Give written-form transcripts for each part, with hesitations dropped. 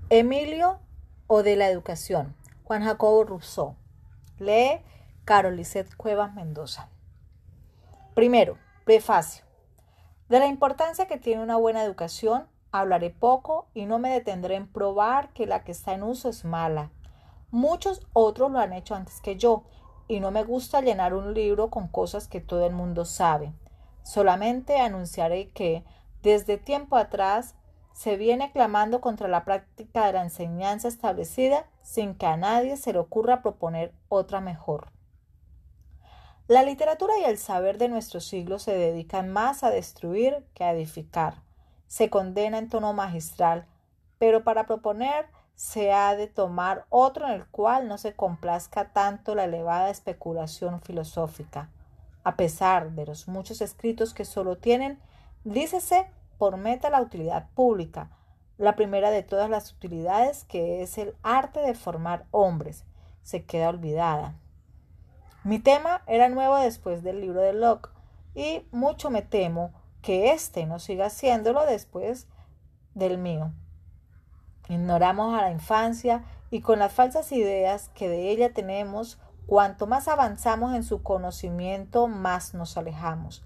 Emilio o de la educación. Juan Jacobo Rousseau. Lee Carol Lizeth Cuevas Mendoza. Primero, prefacio. De la importancia que tiene una buena educación, hablaré poco y no me detendré en probar que la que está en uso es mala. Muchos otros lo han hecho antes que yo, y no me gusta llenar un libro con cosas que todo el mundo sabe. Solamente anunciaré que, desde tiempo atrás, se viene clamando contra la práctica de la enseñanza establecida sin que a nadie se le ocurra proponer otra mejor. La literatura y el saber de nuestro siglo se dedican más a destruir que a edificar. Se condena en tono magistral, pero para proponer se ha de tomar otro en el cual no se complazca tanto la elevada especulación filosófica. A pesar de los muchos escritos que solo tienen, dícese, por meta la utilidad pública, la primera de todas las utilidades, que es el arte de formar hombres, se queda olvidada. Mi tema era nuevo después del libro de Locke, y mucho me temo que éste no siga haciéndolo después del mío. Ignoramos a la infancia y con las falsas ideas que de ella tenemos, cuanto más avanzamos en su conocimiento, más nos alejamos.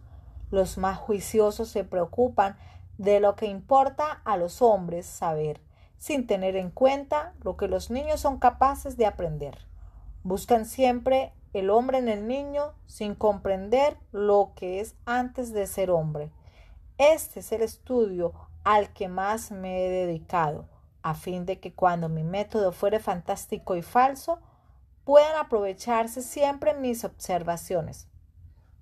Los más juiciosos se preocupan de lo que importa a los hombres saber, sin tener en cuenta lo que los niños son capaces de aprender. Buscan siempre el hombre en el niño sin comprender lo que es antes de ser hombre. Este es el estudio al que más me he dedicado, a fin de que cuando mi método fuere fantástico y falso, puedan aprovecharse siempre mis observaciones.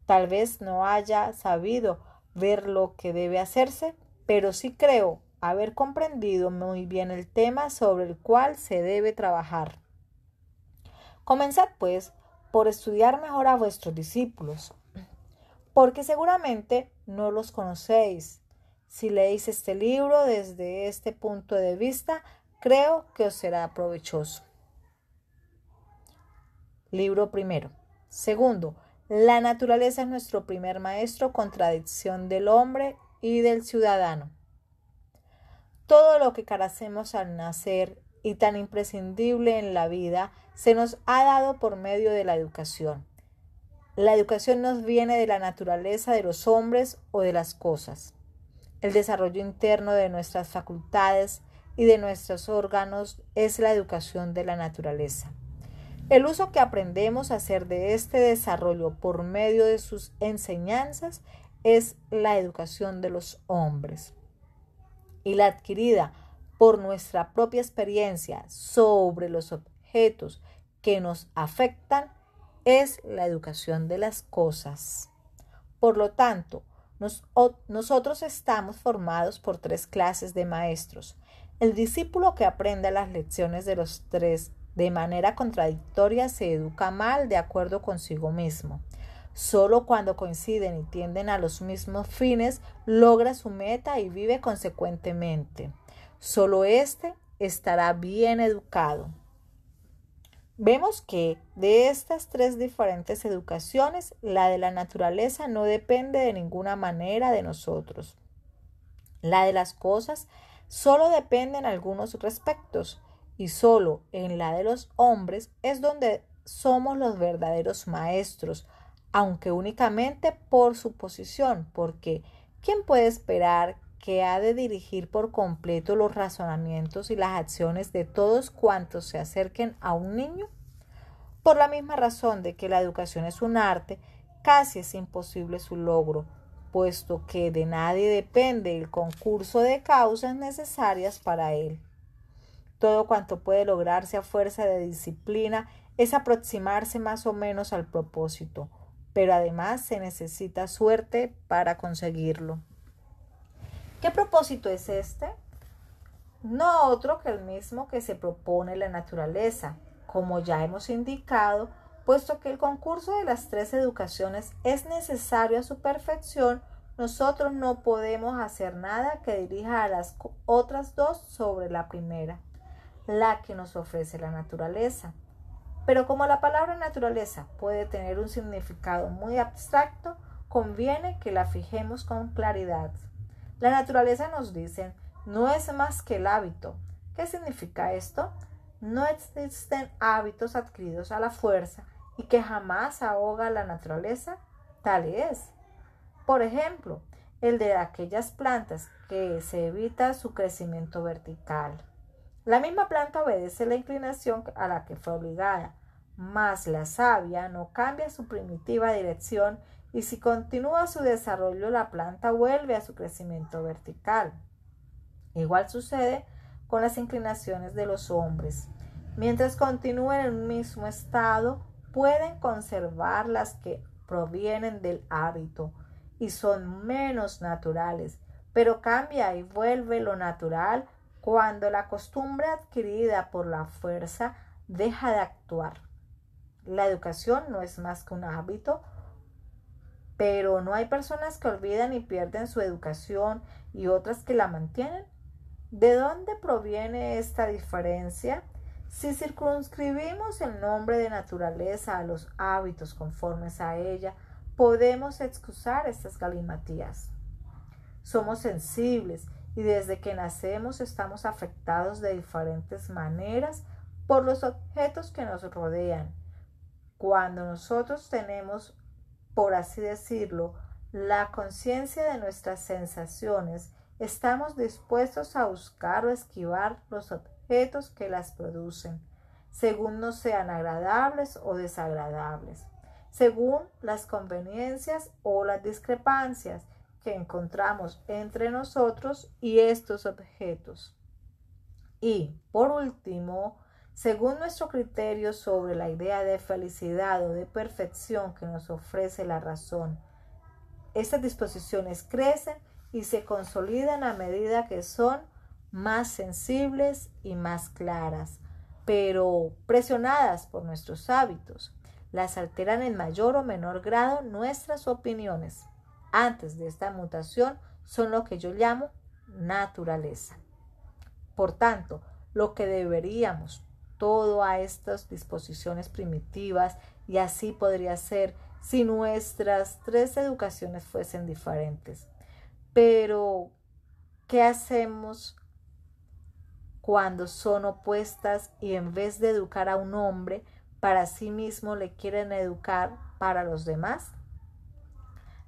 Tal vez no haya sabido ver lo que debe hacerse, pero sí creo haber comprendido muy bien el tema sobre el cual se debe trabajar. Comenzad, pues, por estudiar mejor a vuestros discípulos, porque seguramente no los conocéis. Si leéis este libro desde este punto de vista, creo que os será provechoso. Libro primero. Segundo, la naturaleza es nuestro primer maestro, contradicción del hombre y del ciudadano. Todo lo que carecemos al nacer y tan imprescindible en la vida se nos ha dado por medio de la educación. La educación nos viene de la naturaleza de los hombres o de las cosas. El desarrollo interno de nuestras facultades y de nuestros órganos es la educación de la naturaleza. El uso que aprendemos a hacer de este desarrollo por medio de sus enseñanzas es la educación de los hombres. Y la adquirida por nuestra propia experiencia sobre los objetos que nos afectan es la educación de las cosas. Por lo tanto, nosotros estamos formados por tres clases de maestros. El discípulo que aprende las lecciones de los tres de manera contradictoria se educa mal de acuerdo consigo mismo. Solo cuando coinciden y tienden a los mismos fines, logra su meta y vive consecuentemente. Solo éste estará bien educado. Vemos que de estas tres diferentes educaciones, la de la naturaleza no depende de ninguna manera de nosotros. La de las cosas solo depende en algunos respectos, y solo en la de los hombres es donde somos los verdaderos maestros, aunque únicamente por suposición, porque ¿quién puede esperar que ha de dirigir por completo los razonamientos y las acciones de todos cuantos se acerquen a un niño? Por la misma razón de que la educación es un arte, casi es imposible su logro, puesto que de nadie depende el concurso de causas necesarias para él. Todo cuanto puede lograrse a fuerza de disciplina es aproximarse más o menos al propósito, pero además se necesita suerte para conseguirlo. ¿Qué propósito es este? No otro que el mismo que se propone la naturaleza, como ya hemos indicado, puesto que el concurso de las tres educaciones es necesario a su perfección, nosotros no podemos hacer nada que dirija a las otras dos sobre la primera, la que nos ofrece la naturaleza. Pero como la palabra naturaleza puede tener un significado muy abstracto, conviene que la fijemos con claridad. La naturaleza, nos dicen, no es más que el hábito, ¿Qué significa esto? No existen hábitos adquiridos a la fuerza y que jamás ahoga la naturaleza. Tal es. Por ejemplo, el de aquellas plantas que se evita su crecimiento vertical. La misma planta obedece la inclinación a la que fue obligada, mas la savia no cambia su primitiva dirección y si continúa su desarrollo la planta vuelve a su crecimiento vertical. Igual sucede con las inclinaciones de los hombres. Mientras continúen en un mismo estado, pueden conservar las que provienen del hábito y son menos naturales, pero cambia y vuelve lo natural cuando la costumbre adquirida por la fuerza deja de actuar. La educación no es más que un hábito, pero no hay personas que olvidan y pierden su educación y otras que la mantienen. ¿De dónde proviene esta diferencia? Si circunscribimos el nombre de naturaleza a los hábitos conformes a ella, podemos excusar estas galimatías. Somos sensibles y desde que nacemos estamos afectados de diferentes maneras por los objetos que nos rodean. Cuando nosotros tenemos, por así decirlo, la conciencia de nuestras sensaciones, estamos dispuestos a buscar o esquivar los objetos que las producen, según nos sean agradables o desagradables, según las conveniencias o las discrepancias que encontramos entre nosotros y estos objetos. Y, por último, según nuestro criterio sobre la idea de felicidad o de perfección que nos ofrece la razón. Estas disposiciones crecen y se consolidan a medida que son más sensibles y más claras, pero presionadas por nuestros hábitos. Las alteran en mayor o menor grado nuestras opiniones. Antes de esta mutación son lo que yo llamo naturaleza. Por tanto, lo que deberíamos todo a estas disposiciones primitivas y así podría ser si nuestras tres educaciones fuesen diferentes. Pero, ¿qué hacemos cuando son opuestas y en vez de educar a un hombre para sí mismo le quieren educar para los demás?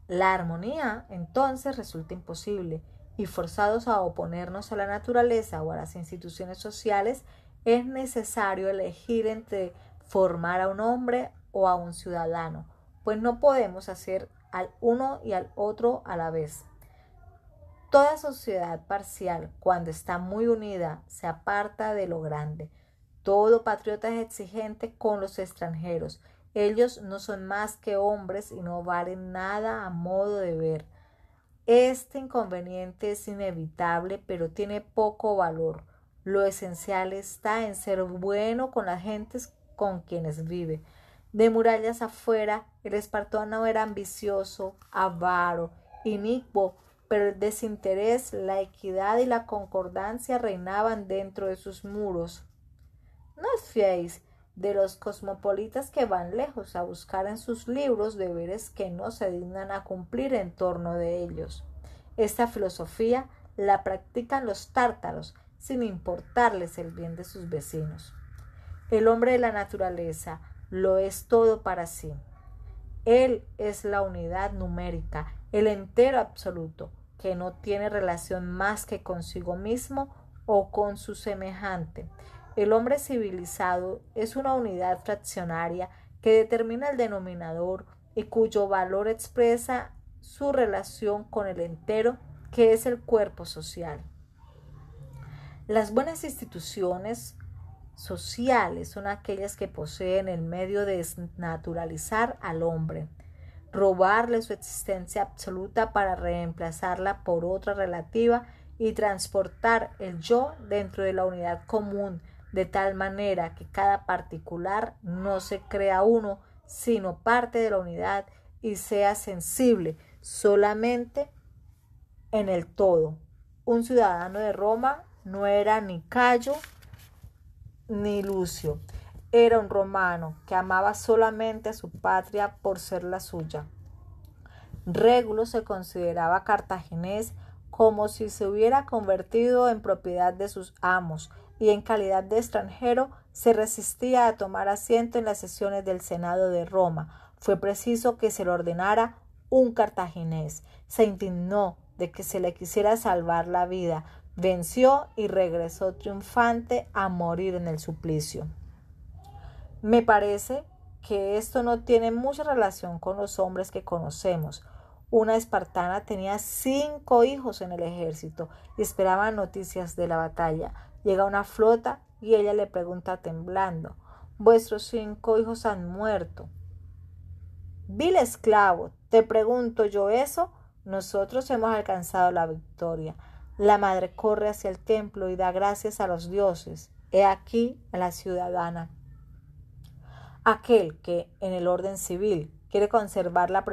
La armonía entonces resulta imposible y forzados a oponernos a la naturaleza o a las instituciones sociales, es necesario elegir entre formar a un hombre o a un ciudadano, pues no podemos hacer al uno y al otro a la vez. Toda sociedad parcial, cuando está muy unida, se aparta de lo grande. Todo patriota es exigente con los extranjeros. Ellos no son más que hombres y no valen nada a modo de ver. Este inconveniente es inevitable, pero tiene poco valor. Lo esencial está en ser bueno con las gentes con quienes vive. De murallas afuera, el espartano era ambicioso, avaro, inicuo, pero el desinterés, la equidad y la concordancia reinaban dentro de sus muros. No os fiéis de los cosmopolitas que van lejos a buscar en sus libros deberes que no se dignan a cumplir en torno de ellos. Esta filosofía la practican los tártaros sin importarles el bien de sus vecinos. El hombre de la naturaleza lo es todo para sí. Él es la unidad numérica, el entero absoluto, que no tiene relación más que consigo mismo o con su semejante. El hombre civilizado es una unidad fraccionaria que determina el denominador y cuyo valor expresa su relación con el entero, que es el cuerpo social. Las buenas instituciones sociales son aquellas que poseen el medio de desnaturalizar al hombre, robarle su existencia absoluta para reemplazarla por otra relativa y transportar el yo dentro de la unidad común, de tal manera que cada particular no se crea uno, sino parte de la unidad y sea sensible solamente en el todo. Un ciudadano de Roma no era ni Cayo ni Lucio, era un romano que amaba solamente a su patria por ser la suya. Régulo se consideraba cartaginés como si se hubiera convertido en propiedad de sus amos. y en calidad de extranjero se resistía a tomar asiento en las sesiones del Senado de Roma. Fue preciso que se le ordenara un cartaginés. Se indignó de que se le quisiera salvar la vida, venció y regresó triunfante a morir en el suplicio. Me parece que esto no tiene mucha relación con los hombres que conocemos. Una espartana tenía 5 hijos en el ejército y esperaba noticias de la batalla. Llega una flota y ella le pregunta temblando: «Vuestros 5 hijos han muerto». «Vil esclavo, ¿te pregunto yo eso? Nosotros hemos alcanzado la victoria». La madre corre hacia el templo y da gracias a los dioses. He aquí a la ciudadana. Aquel que, en el orden civil, quiere conservar la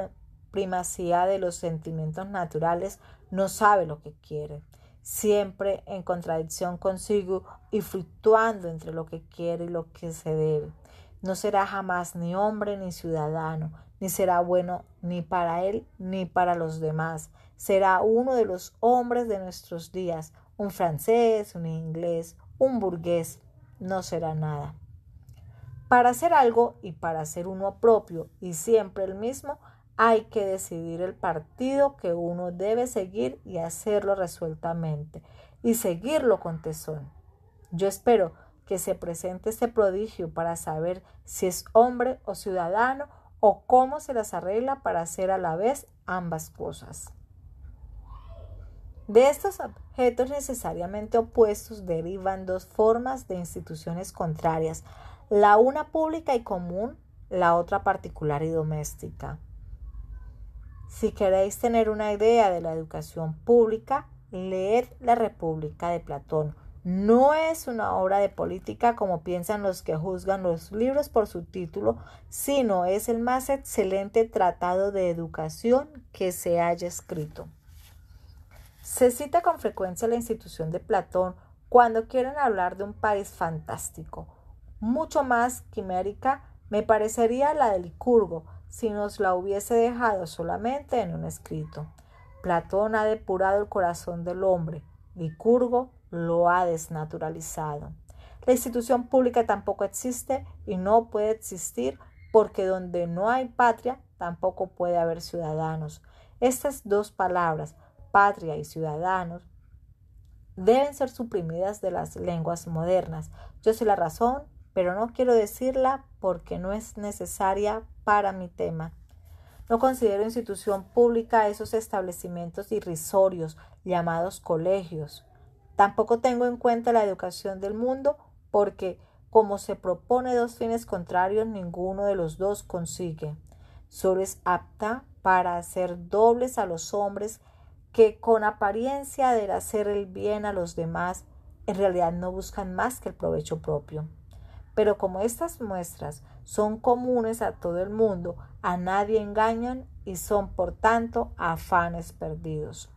primacía de los sentimientos naturales, no sabe lo que quiere, siempre en contradicción consigo y fluctuando entre lo que quiere y lo que se debe. No será jamás ni hombre ni ciudadano, ni será bueno ni para él ni para los demás. Será uno de los hombres de nuestros días, un francés, un inglés, un burgués, no será nada. Para hacer algo y para ser uno propio y siempre el mismo, hay que decidir el partido que uno debe seguir y hacerlo resueltamente, y seguirlo con tesón. Yo espero que se presente este prodigio para saber si es hombre o ciudadano o cómo se las arregla para hacer a la vez ambas cosas. De estos objetos necesariamente opuestos derivan 2 formas de instituciones contrarias, la una pública y común, la otra particular y doméstica. Si queréis tener una idea de la educación pública, leed La República de Platón. No es una obra de política como piensan los que juzgan los libros por su título, sino es el más excelente tratado de educación que se haya escrito. Se cita con frecuencia la institución de Platón cuando quieren hablar de un país fantástico. Mucho más quimérica me parecería la de Licurgo, si nos la hubiese dejado solamente en un escrito. Platón ha depurado el corazón del hombre, Licurgo lo ha desnaturalizado. La institución pública tampoco existe y no puede existir porque donde no hay patria tampoco puede haber ciudadanos. Estas 2 palabras, patria y ciudadanos, deben ser suprimidas de las lenguas modernas. Yo sé la razón, pero no quiero decirla porque no es necesaria para mi tema. No considero institución pública esos establecimientos irrisorios llamados colegios. Tampoco tengo en cuenta la educación del mundo porque, como se propone 2 fines contrarios, ninguno de los 2 consigue. Solo es apta para hacer dobles a los hombres que, con apariencia de hacer el bien a los demás, en realidad no buscan más que el provecho propio. Pero como estas muestras son comunes a todo el mundo, a nadie engañan y son por tanto afanes perdidos.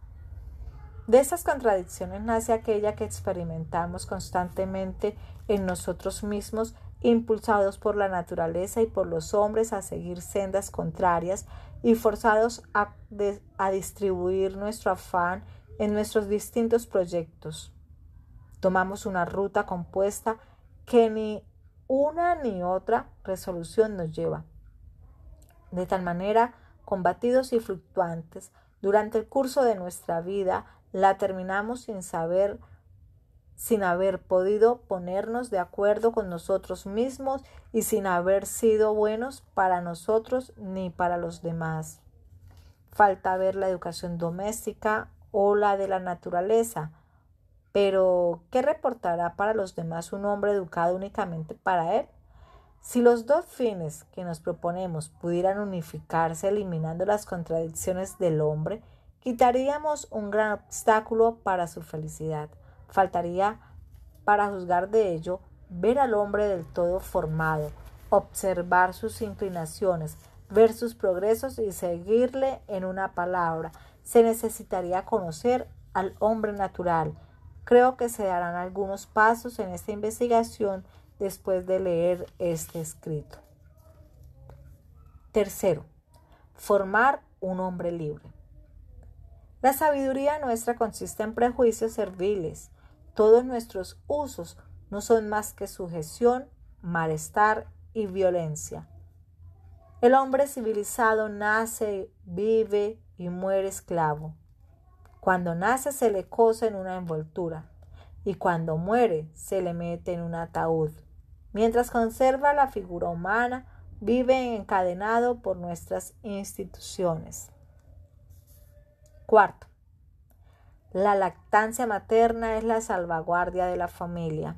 De estas contradicciones nace aquella que experimentamos constantemente en nosotros mismos, impulsados por la naturaleza y por los hombres a seguir sendas contrarias y forzados a distribuir nuestro afán en nuestros distintos proyectos. Tomamos una ruta compuesta que ni una ni otra resolución nos lleva. De tal manera, combatidos y fluctuantes, durante el curso de nuestra vida, la terminamos sin haber podido ponernos de acuerdo con nosotros mismos y sin haber sido buenos para nosotros ni para los demás. Falta ver la educación doméstica o la de la naturaleza. Pero, ¿qué reportará para los demás un hombre educado únicamente para él? Si los 2 fines que nos proponemos pudieran unificarse eliminando las contradicciones del hombre, quitaríamos un gran obstáculo para su felicidad. Faltaría, para juzgar de ello, ver al hombre del todo formado, observar sus inclinaciones, ver sus progresos y seguirle en una palabra. Se necesitaría conocer al hombre natural. Creo que se darán algunos pasos en esta investigación después de leer este escrito. Tercero, formar un hombre libre. La sabiduría nuestra consiste en prejuicios serviles. Todos nuestros usos no son más que sujeción, malestar y violencia. El hombre civilizado nace, vive y muere esclavo. Cuando nace se le cose en una envoltura y cuando muere se le mete en un ataúd. Mientras conserva la figura humana, vive encadenado por nuestras instituciones. Cuarto, la lactancia materna es la salvaguardia de la familia.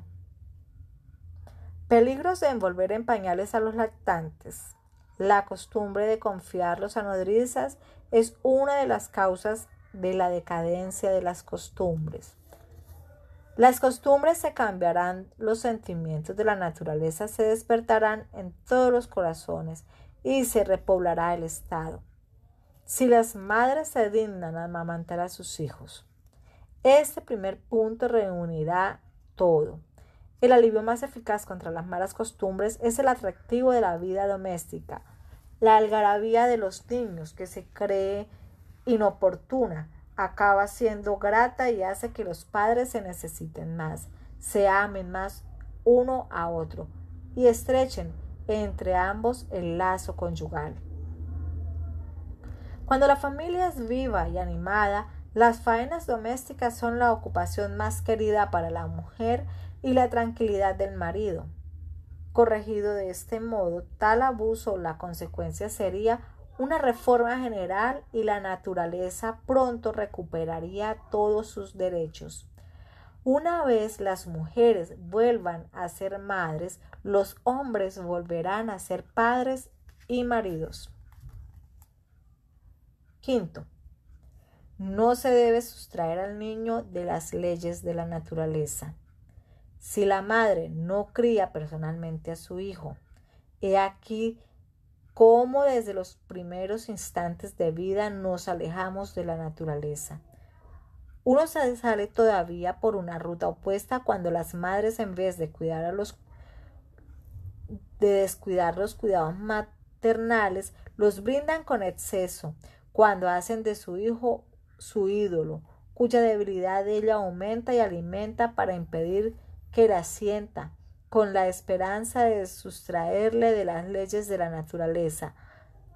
Peligros de envolver en pañales a los lactantes. La costumbre de confiarlos a nodrizas es una de las causas de la decadencia de las costumbres. Las costumbres se cambiarán, los sentimientos de la naturaleza se despertarán en todos los corazones y se repoblará el Estado. Si las madres se dignan a amamantar a sus hijos. Este primer punto reunirá todo. El alivio más eficaz contra las malas costumbres es el atractivo de la vida doméstica, la algarabía de los niños que se cree inoportuna acaba siendo grata y hace que los padres se necesiten más, se amen más uno a otro y estrechen entre ambos el lazo conyugal. Cuando la familia es viva y animada, las faenas domésticas son la ocupación más querida para la mujer y la tranquilidad del marido. Corregido de este modo, tal abuso, la consecuencia sería una reforma general y la naturaleza pronto recuperaría todos sus derechos. Una vez las mujeres vuelvan a ser madres, los hombres volverán a ser padres y maridos. Quinto, no se debe sustraer al niño de las leyes de la naturaleza. Si la madre no cría personalmente a su hijo, he aquí cómo desde los primeros instantes de vida nos alejamos de la naturaleza. Uno se sale todavía por una ruta opuesta cuando las madres, en vez de descuidar los cuidados maternales, los brindan con exceso, cuando hacen de su hijo su ídolo, cuya debilidad ella aumenta y alimenta para impedir que la sienta, con la esperanza de sustraerle de las leyes de la naturaleza.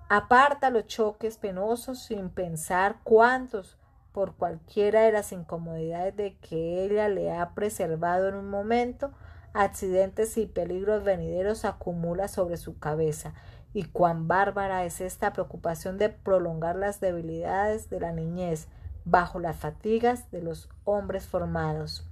Aparta los choques penosos sin pensar cuántos, por cualquiera de las incomodidades de que ella le ha preservado en un momento, accidentes y peligros venideros acumula sobre su cabeza, y cuán bárbara es esta preocupación de prolongar las debilidades de la niñez bajo las fatigas de los hombres formados.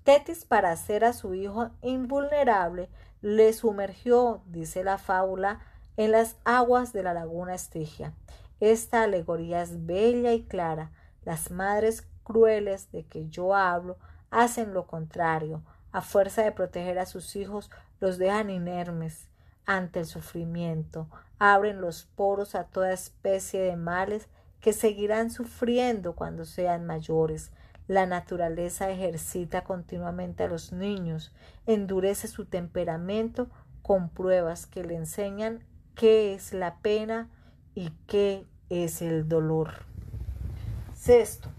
Tetis, para hacer a su hijo invulnerable, le sumergió, dice la fábula, en las aguas de la laguna Estigia. Esta alegoría es bella y clara. Las madres crueles de que yo hablo hacen lo contrario. A fuerza de proteger a sus hijos, los dejan inermes ante el sufrimiento. Abren los poros a toda especie de males que seguirán sufriendo cuando sean mayores. La naturaleza ejercita continuamente a los niños, endurece su temperamento con pruebas que le enseñan qué es la pena y qué es el dolor. Sexto,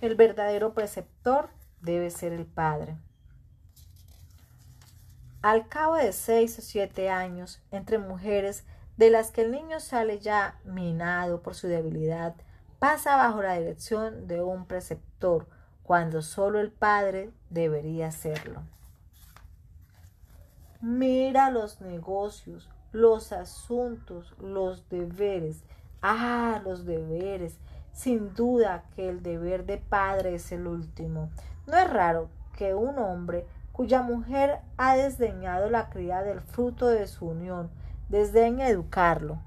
el verdadero preceptor debe ser el padre. Al cabo de 6 o 7 años, entre mujeres de las que el niño sale ya minado por su debilidad, pasa bajo la dirección de un preceptor, cuando solo el padre debería hacerlo. Mira los negocios, los asuntos, los deberes. Ah, los deberes. Sin duda que el deber de padre es el último. No es raro que un hombre cuya mujer ha desdeñado la cría del fruto de su unión, desdeñe educarlo.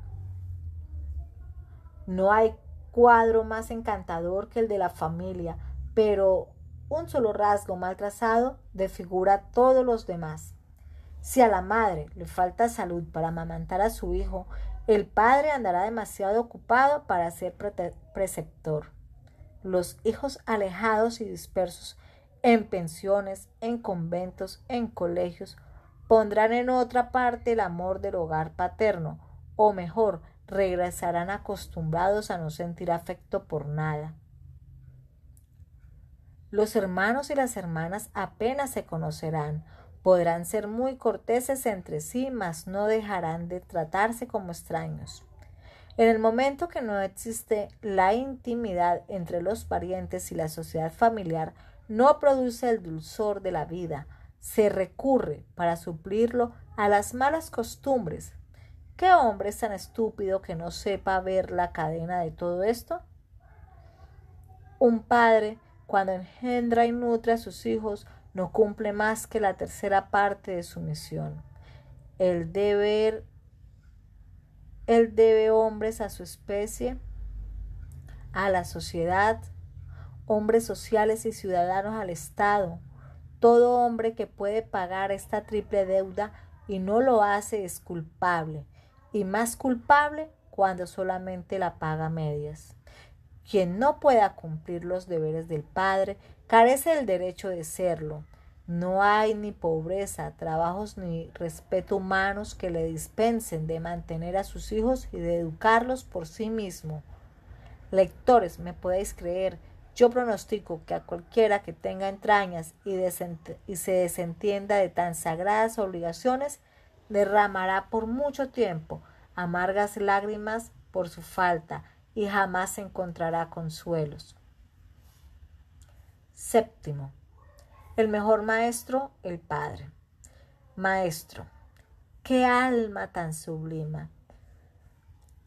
No hay cuadro más encantador que el de la familia, pero un solo rasgo mal trazado desfigura todos los demás. Si a la madre le falta salud para amamantar a su hijo, el padre andará demasiado ocupado para ser preceptor. Los hijos alejados y dispersos en pensiones, en conventos, en colegios, pondrán en otra parte el amor del hogar paterno, o mejor, regresarán acostumbrados a no sentir afecto por nada. Los hermanos y las hermanas apenas se conocerán. Podrán ser muy corteses entre sí, mas no dejarán de tratarse como extraños. En el momento que no existe la intimidad entre los parientes y la sociedad familiar, no produce el dulzor de la vida. Se recurre, para suplirlo, a las malas costumbres. ¿Qué hombre es tan estúpido que no sepa ver la cadena de todo esto? Un padre, cuando engendra y nutre a sus hijos, no cumple más que la tercera parte de su misión. Él debe hombres a su especie, a la sociedad, hombres sociales y ciudadanos al Estado. Todo hombre que puede pagar esta triple deuda y no lo hace es culpable, y más culpable cuando solamente la paga a medias. Quien no pueda cumplir los deberes del padre carece del derecho de serlo. No hay ni pobreza, trabajos ni respeto humanos que le dispensen de mantener a sus hijos y de educarlos por sí mismo. Lectores, me podéis creer, yo pronostico que a cualquiera que tenga entrañas y se desentienda de tan sagradas obligaciones, derramará por mucho tiempo amargas lágrimas por su falta y jamás encontrará consuelos. Séptimo, el mejor maestro, el Padre. Maestro, qué alma tan sublime.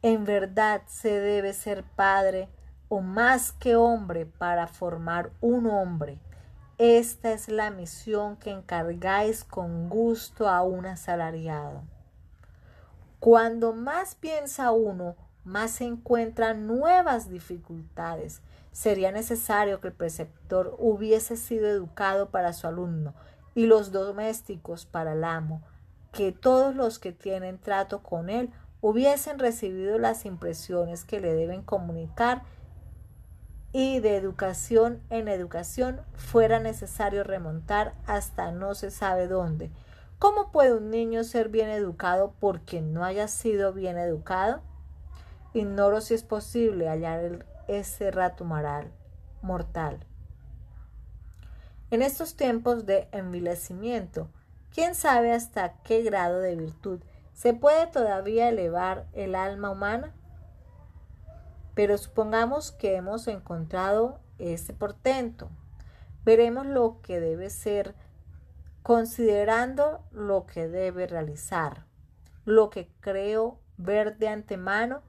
En verdad se debe ser padre o más que hombre para formar un hombre. Esta es la misión que encargáis con gusto a un asalariado. Cuando más piensa uno, más se encuentran nuevas dificultades. Sería necesario que el preceptor hubiese sido educado para su alumno y los domésticos para el amo, que todos los que tienen trato con él hubiesen recibido las impresiones que le deben comunicar y de educación en educación fuera necesario remontar hasta no se sabe dónde. ¿Cómo puede un niño ser bien educado por quien no haya sido bien educado? Ignoro si es posible hallar ese rato mortal. En estos tiempos de envilecimiento, ¿quién sabe hasta qué grado de virtud se puede todavía elevar el alma humana? Pero supongamos que hemos encontrado este portento. Veremos lo que debe ser, considerando lo que debe realizar. Lo que creo ver de antemano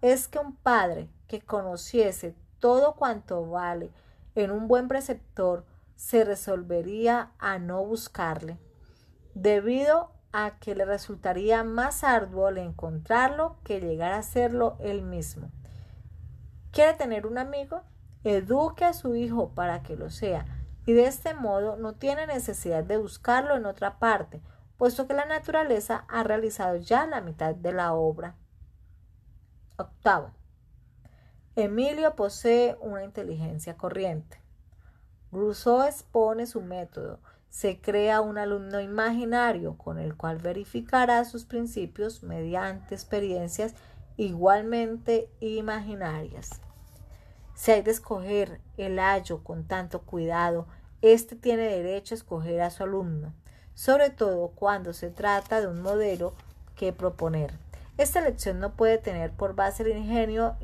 es que un padre que conociese todo cuanto vale en un buen preceptor se resolvería a no buscarle, debido a que le resultaría más arduo el encontrarlo que llegar a serlo él mismo. ¿Quiere tener un amigo? Eduque a su hijo para que lo sea, y de este modo no tiene necesidad de buscarlo en otra parte, puesto que la naturaleza ha realizado ya la mitad de la obra. Octavo. Emilio posee una inteligencia corriente. Rousseau expone su método. Se crea un alumno imaginario con el cual verificará sus principios mediante experiencias igualmente imaginarias. Si hay de escoger el ayo con tanto cuidado, éste tiene derecho a escoger a su alumno, sobre todo cuando se trata de un modelo que proponer. Esta elección no puede tener por base el ingenio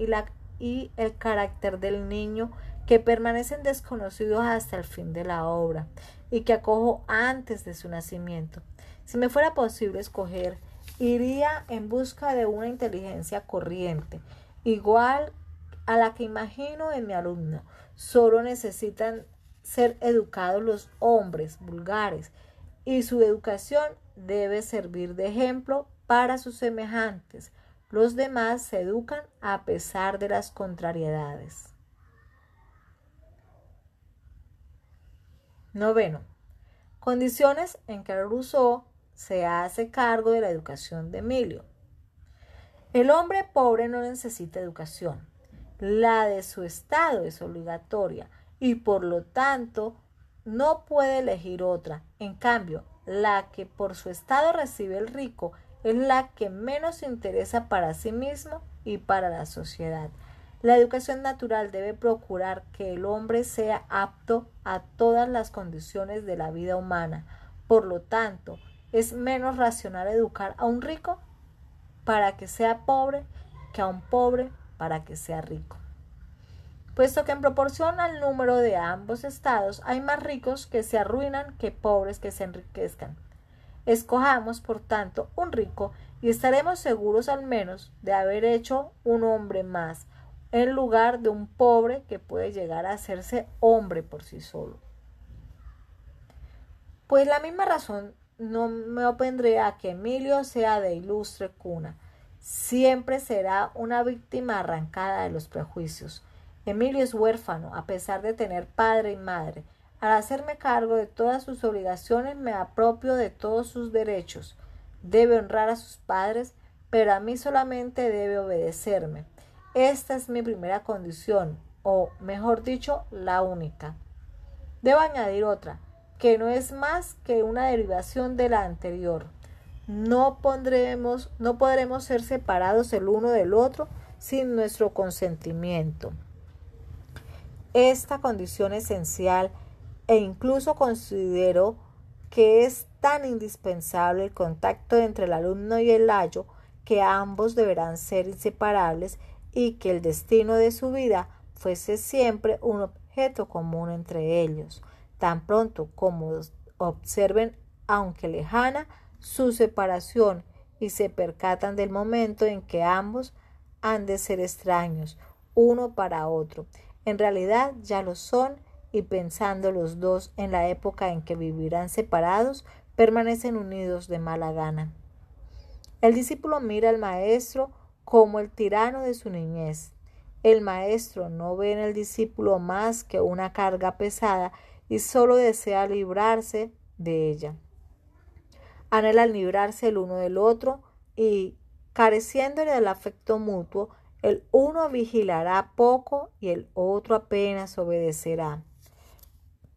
y el carácter del niño, que permanecen desconocidos hasta el fin de la obra y que acojo antes de su nacimiento. Si me fuera posible escoger, iría en busca de una inteligencia corriente, igual a la que imagino en mi alumno. Solo necesitan ser educados los hombres vulgares, y su educación debe servir de ejemplo para sus semejantes. Los demás se educan a pesar de las contrariedades. Noveno. Condiciones en que Rousseau se hace cargo de la educación de Emilio. El hombre pobre no necesita educación. La de su estado es obligatoria y por lo tanto no puede elegir otra. En cambio, la que por su estado recibe el rico es la que menos interesa para sí mismo y para la sociedad. La educación natural debe procurar que el hombre sea apto a todas las condiciones de la vida humana. Por lo tanto, es menos racional educar a un rico para que sea pobre que a un pobre para que sea rico. Puesto que en proporción al número de ambos estados hay más ricos que se arruinan que pobres que se enriquezcan. Escojamos, por tanto, un rico y estaremos seguros al menos de haber hecho un hombre más, en lugar de un pobre que puede llegar a hacerse hombre por sí solo. Pues la misma razón no me opondré a que Emilio sea de ilustre cuna. Siempre será una víctima arrancada de los prejuicios. Emilio es huérfano, a pesar de tener padre y madre. Al hacerme cargo de todas sus obligaciones, me apropio de todos sus derechos. Debe honrar a sus padres, pero a mí solamente debe obedecerme. Esta es mi primera condición, o mejor dicho, la única. Debo añadir otra, que no es más que una derivación de la anterior. No podremos ser separados el uno del otro sin nuestro consentimiento. Esta condición esencial, e incluso considero que es tan indispensable el contacto entre el alumno y el ayo, que ambos deberán ser inseparables y que el destino de su vida fuese siempre un objeto común entre ellos. Tan pronto como observen, aunque lejana, su separación y se percatan del momento en que ambos han de ser extraños uno para otro. En realidad ya lo son, y pensando los dos en la época en que vivirán separados, permanecen unidos de mala gana. El discípulo mira al maestro como el tirano de su niñez. El maestro no ve en el discípulo más que una carga pesada y solo desea librarse de ella. Anhelan librarse el uno del otro y, careciéndole del afecto mutuo, el uno vigilará poco y el otro apenas obedecerá.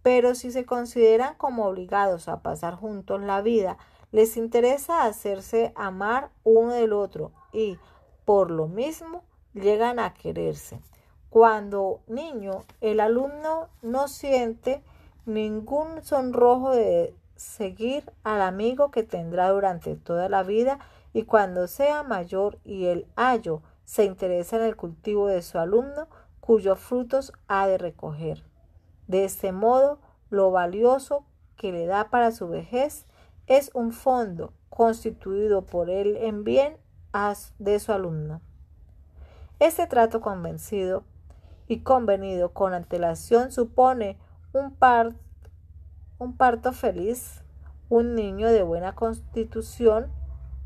Pero si se consideran como obligados a pasar juntos la vida, les interesa hacerse amar uno del otro y, por lo mismo, llegan a quererse. Cuando niño, el alumno no siente ningún sonrojo de seguir al amigo que tendrá durante toda la vida, y cuando sea mayor y el ayo se interesa en el cultivo de su alumno, cuyos frutos ha de recoger. De este modo, lo valioso que le da para su vejez es un fondo constituido por él en bien de su alumno. Este trato convencido y convenido con antelación supone un parto feliz, un niño de buena constitución,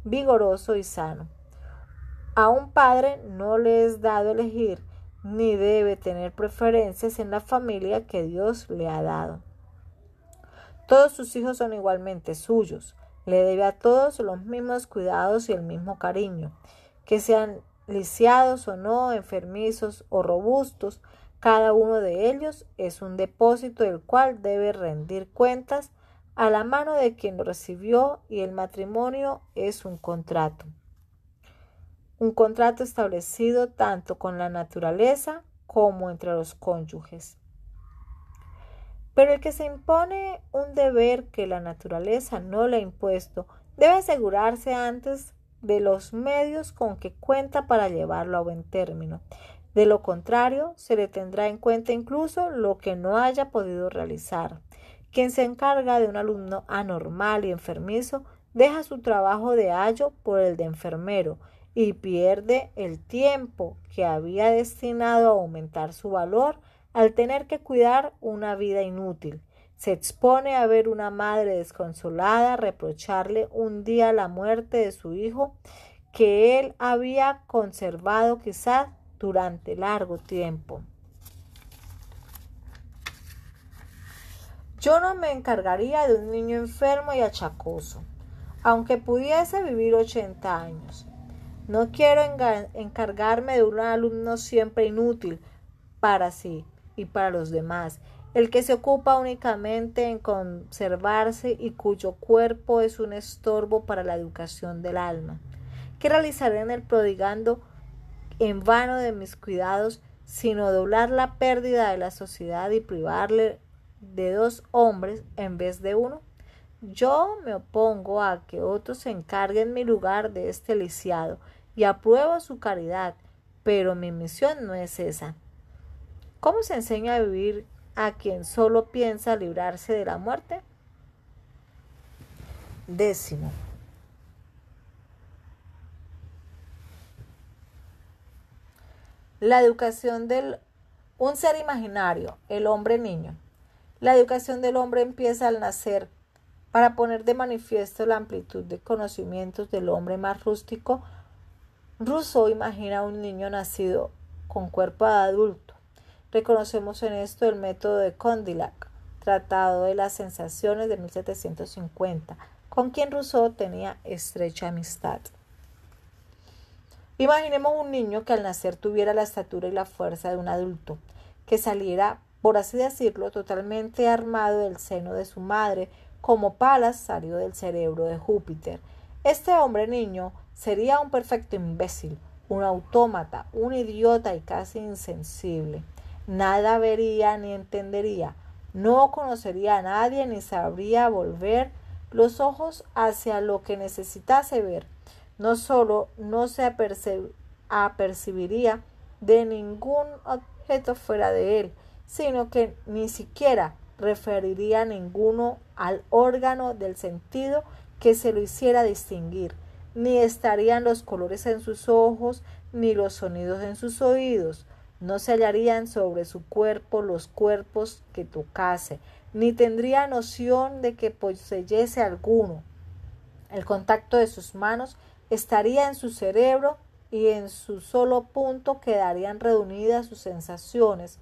vigoroso y sano. A un padre no le es dado elegir, ni debe tener preferencias en la familia que Dios le ha dado. Todos sus hijos son igualmente suyos. Le debe a todos los mismos cuidados y el mismo cariño. Que sean lisiados o no, enfermizos o robustos, cada uno de ellos es un depósito del cual debe rendir cuentas a la mano de quien lo recibió, y el matrimonio es un contrato. Un contrato establecido tanto con la naturaleza como entre los cónyuges. Pero el que se impone un deber que la naturaleza no le ha impuesto, debe asegurarse antes de los medios con que cuenta para llevarlo a buen término. De lo contrario, se le tendrá en cuenta incluso lo que no haya podido realizar. Quien se encarga de un alumno anormal y enfermizo, deja su trabajo de ayo por el de enfermero y pierde el tiempo que había destinado a aumentar su valor al tener que cuidar una vida inútil. Se expone a ver una madre desconsolada reprocharle un día la muerte de su hijo que él había conservado quizás durante largo tiempo. Yo no me encargaría de un niño enfermo y achacoso, aunque pudiese vivir 80 años. No quiero encargarme de un alumno siempre inútil para sí y para los demás, el que se ocupa únicamente en conservarse y cuyo cuerpo es un estorbo para la educación del alma. ¿Qué realizaré en el prodigando en vano de mis cuidados sino doblar la pérdida de la sociedad y privarle de 2 hombres en vez de uno. Yo me opongo a que otros se encarguen en mi lugar de este lisiado y apruebo su caridad, pero mi misión no es esa. ¿Cómo se enseña a vivir a quien solo piensa librarse de la muerte? 10. La educación del un ser imaginario, el hombre niño. La educación del hombre empieza al nacer. Para poner de manifiesto la amplitud de conocimientos del hombre más rústico, Rousseau imagina a un niño nacido con cuerpo de adulto. Reconocemos en esto el método de Condillac, Tratado de las Sensaciones de 1750, con quien Rousseau tenía estrecha amistad. Imaginemos un niño que al nacer tuviera la estatura y la fuerza de un adulto, que saliera, por así decirlo, totalmente armado del seno de su madre, como Palas salió del cerebro de Júpiter. Este hombre niño sería un perfecto imbécil, un autómata, un idiota y casi insensible. Nada vería ni entendería, no conocería a nadie ni sabría volver los ojos hacia lo que necesitase ver. No solo no se apercibiría de ningún objeto fuera de él, sino que ni siquiera referiría ninguno al órgano del sentido que se lo hiciera distinguir, ni estarían los colores en sus ojos, ni los sonidos en sus oídos. No se hallarían sobre su cuerpo los cuerpos que tocase, ni tendría noción de que poseyese alguno. El contacto de sus manos estaría en su cerebro y en su solo punto quedarían reunidas sus sensaciones,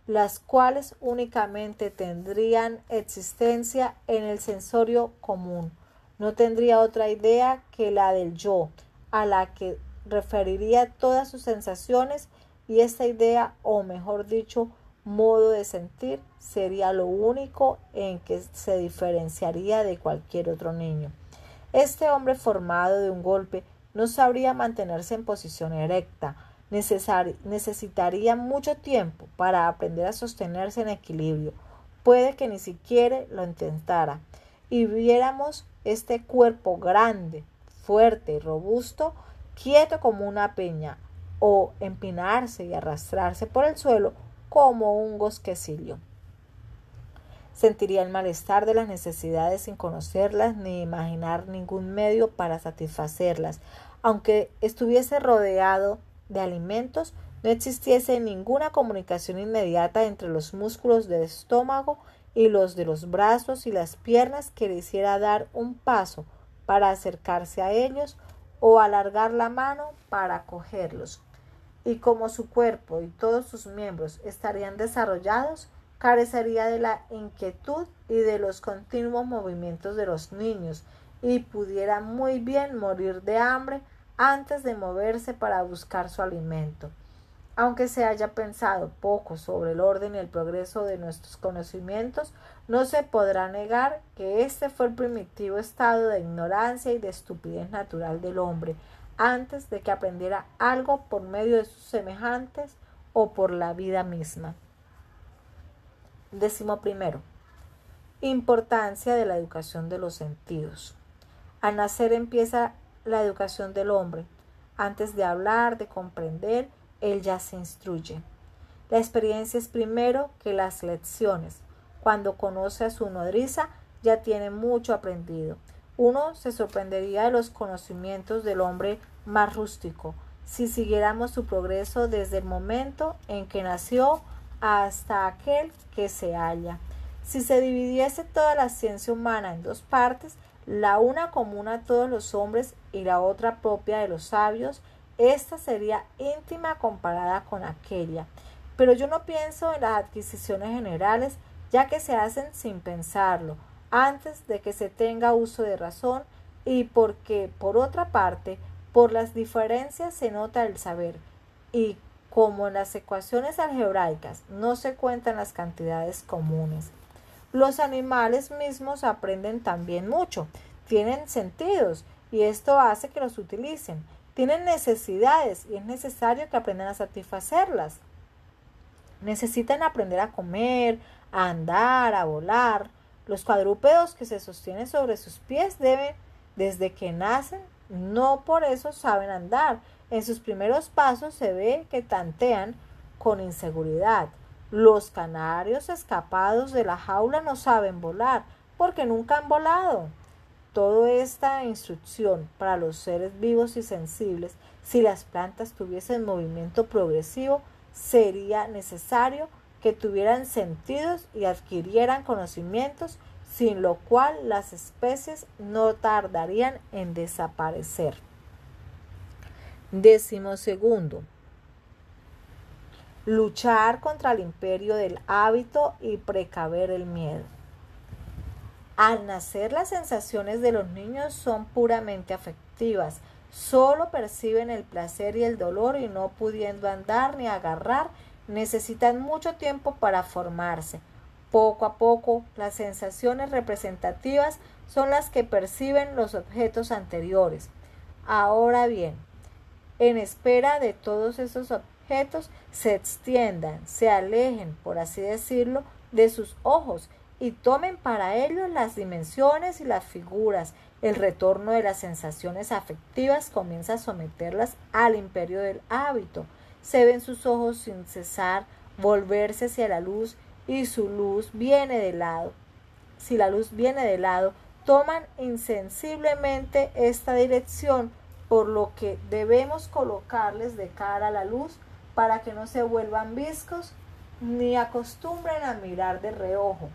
las cuales únicamente tendrían existencia en el sensorio común. No tendría otra idea que la del yo, a la que referiría todas sus sensaciones, y esta idea, o mejor dicho, modo de sentir, sería lo único en que se diferenciaría de cualquier otro niño. Este hombre formado de un golpe no sabría mantenerse en posición erecta, necesitaría mucho tiempo para aprender a sostenerse en equilibrio, puede que ni siquiera lo intentara, y viéramos este cuerpo grande, fuerte y robusto, quieto como una peña, o empinarse y arrastrarse por el suelo como un gosquecillo. Sentiría el malestar de las necesidades sin conocerlas ni imaginar ningún medio para satisfacerlas. Aunque estuviese rodeado de alimentos, no existiese ninguna comunicación inmediata entre los músculos del estómago y los de los brazos y las piernas que le hiciera dar un paso para acercarse a ellos o alargar la mano para cogerlos. Y como su cuerpo y todos sus miembros estarían desarrollados, carecería de la inquietud y de los continuos movimientos de los niños, y pudiera muy bien morir de hambre antes de moverse para buscar su alimento. Aunque se haya pensado poco sobre el orden y el progreso de nuestros conocimientos, no se podrá negar que este fue el primitivo estado de ignorancia y de estupidez natural del hombre, antes de que aprendiera algo por medio de sus semejantes o por la vida misma. 11. Importancia de la educación de los sentidos. Al nacer empieza la educación del hombre. Antes de hablar, de comprender, él ya se instruye. La experiencia es primero que las lecciones. Cuando conoce a su nodriza, ya tiene mucho aprendido. Uno se sorprendería de los conocimientos del hombre más rústico si siguiéramos su progreso desde el momento en que nació hasta aquel que se halla. Si se dividiese toda la ciencia humana en 2 partes, la una común a todos los hombres y la otra propia de los sabios, esta sería íntima comparada con aquella. Pero yo no pienso en las adquisiciones generales, ya que se hacen sin pensarlo, antes de que se tenga uso de razón, y porque, por otra parte, por las diferencias se nota el saber, y como en las ecuaciones algebraicas no se cuentan las cantidades comunes. Los animales mismos aprenden también mucho, tienen sentidos, y esto hace que los utilicen. Tienen necesidades y es necesario que aprendan a satisfacerlas. Necesitan aprender a comer, a andar, a volar. Los cuadrúpedos que se sostienen sobre sus pies deben, desde que nacen, no por eso saben andar. En sus primeros pasos se ve que tantean con inseguridad. Los canarios escapados de la jaula no saben volar porque nunca han volado. Toda esta instrucción para los seres vivos y sensibles, si las plantas tuviesen movimiento progresivo, sería necesario que tuvieran sentidos y adquirieran conocimientos, sin lo cual las especies no tardarían en desaparecer. 12. Luchar contra el imperio del hábito y precaver el miedo. Al nacer, las sensaciones de los niños son puramente afectivas. Solo perciben el placer y el dolor y no pudiendo andar ni agarrar, necesitan mucho tiempo para formarse. Poco a poco, las sensaciones representativas son las que perciben los objetos anteriores. Ahora bien, en espera de todos esos objetos se extiendan, se alejen, por así decirlo, de sus ojos y tomen para ellos las dimensiones y las figuras. El retorno de las sensaciones afectivas comienza a someterlas al imperio del hábito. Se ven sus ojos sin cesar volverse hacia la luz y su luz viene de lado. Si la luz viene de lado, toman insensiblemente esta dirección, por lo que debemos colocarles de cara a la luz para que no se vuelvan viscos ni acostumbren a mirar de reojo.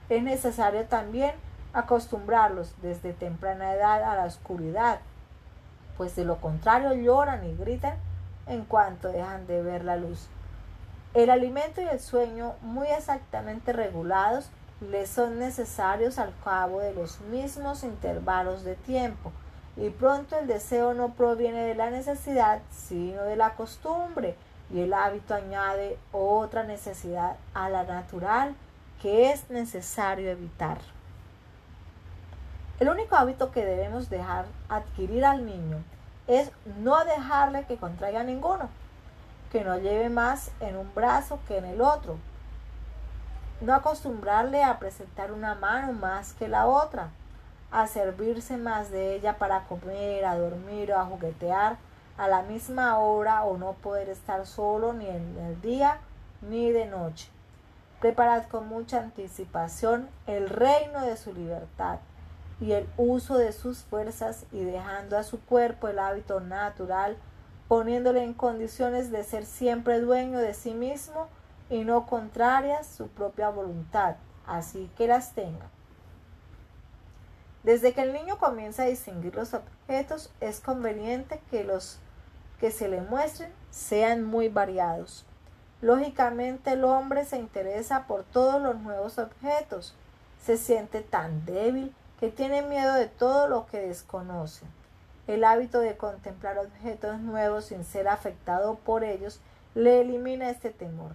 Es necesario también acostumbrarlos desde temprana edad a la oscuridad, pues de lo contrario lloran y gritan en cuanto dejan de ver la luz. El alimento y el sueño, muy exactamente regulados, les son necesarios al cabo de los mismos intervalos de tiempo, y pronto el deseo no proviene de la necesidad, sino de la costumbre, y el hábito añade otra necesidad a la natural que es necesario evitar. El único hábito que debemos dejar adquirir al niño es no dejarle que contraiga ninguno, que no lleve más en un brazo que en el otro, no acostumbrarle a presentar una mano más que la otra, a servirse más de ella para comer, a dormir o a juguetear a la misma hora, o no poder estar solo ni en el día ni de noche. Preparad con mucha anticipación el reino de su libertad y el uso de sus fuerzas, y dejando a su cuerpo el hábito natural, poniéndole en condiciones de ser siempre dueño de sí mismo y no contrarias su propia voluntad, así que las tenga. Desde que el niño comienza a distinguir los objetos, es conveniente que los que se le muestren sean muy variados. Lógicamente, el hombre se interesa por todos los nuevos objetos. Se siente tan débil que tiene miedo de todo lo que desconoce. El hábito de contemplar objetos nuevos sin ser afectado por ellos le elimina este temor.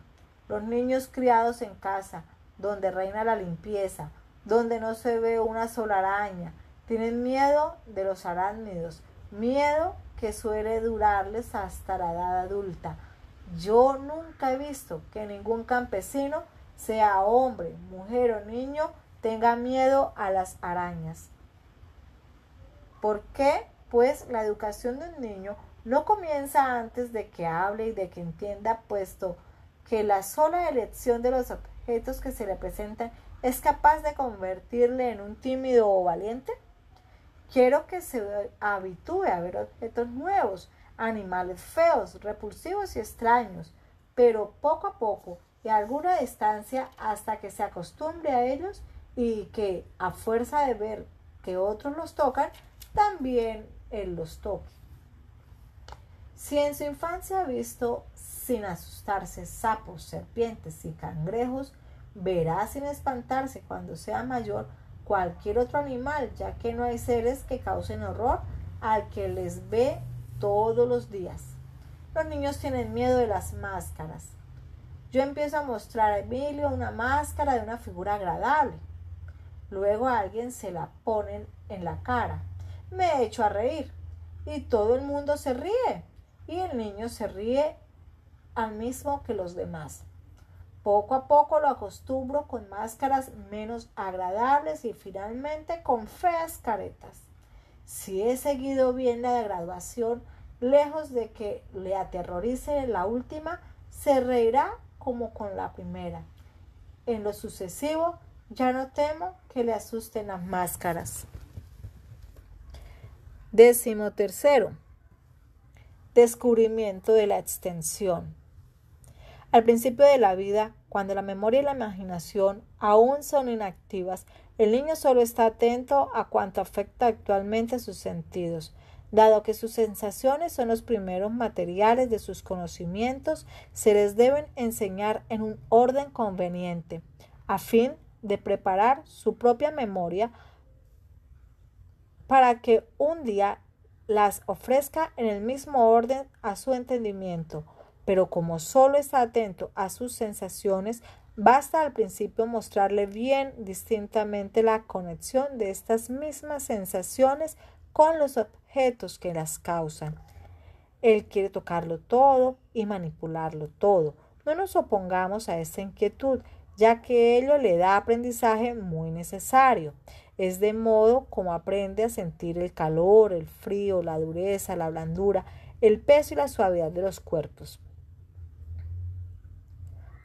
Los niños criados en casa, donde reina la limpieza, donde no se ve una sola araña, tienen miedo de los arácnidos, miedo que suele durarles hasta la edad adulta. Yo nunca he visto que ningún campesino, sea hombre, mujer o niño, tenga miedo a las arañas. ¿Por qué? Pues la educación de un niño no comienza antes de que hable y de que entienda, puesto que la sola elección de los objetos que se le presentan es capaz de convertirle en un tímido o valiente. Quiero que se habitúe a ver objetos nuevos, animales feos, repulsivos y extraños, pero poco a poco y a alguna distancia, hasta que se acostumbre a ellos y que, a fuerza de ver que otros los tocan, también él los toque. Si en su infancia ha visto sin asustarse sapos, serpientes y cangrejos, verá sin espantarse cuando sea mayor cualquier otro animal, ya que no hay seres que causen horror al que les ve todos los días. Los niños tienen miedo de las máscaras. Yo empiezo a mostrar a Emilio una máscara de una figura agradable. Luego a alguien se la ponen en la cara. Me echo a reír y todo el mundo se ríe, y el niño se ríe al mismo que los demás. Poco a poco lo acostumbro con máscaras menos agradables y finalmente con feas caretas. Si he seguido bien la graduación, lejos de que le aterrorice la última, se reirá como con la primera. En lo sucesivo, ya no temo que le asusten las máscaras. 13. Descubrimiento de la extensión. Al principio de la vida, cuando la memoria y la imaginación aún son inactivas, el niño solo está atento a cuanto afecta actualmente a sus sentidos. Dado que sus sensaciones son los primeros materiales de sus conocimientos, se les deben enseñar en un orden conveniente, a fin de preparar su propia memoria para que un día las ofrezca en el mismo orden a su entendimiento. Pero como solo está atento a sus sensaciones, basta al principio mostrarle bien distintamente la conexión de estas mismas sensaciones con los objetos que las causan. Él quiere tocarlo todo y manipularlo todo. No nos opongamos a esta inquietud, ya que ello le da aprendizaje muy necesario. Es de modo como aprende a sentir el calor, el frío, la dureza, la blandura, el peso y la suavidad de los cuerpos.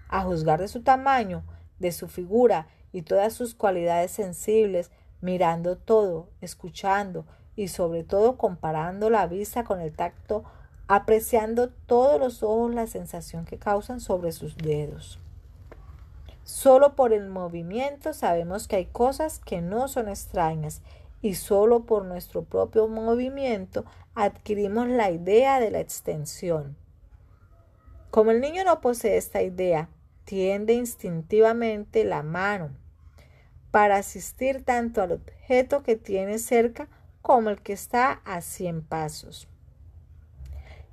A juzgar de su tamaño, de su figura y todas sus cualidades sensibles, mirando todo, escuchando y sobre todo comparando la vista con el tacto, apreciando todos los ojos la sensación que causan sobre sus dedos. Solo por el movimiento sabemos que hay cosas que no son extrañas y solo por nuestro propio movimiento adquirimos la idea de la extensión. Como el niño no posee esta idea, tiende instintivamente la mano para asistir tanto al objeto que tiene cerca como el que está a 100 pasos.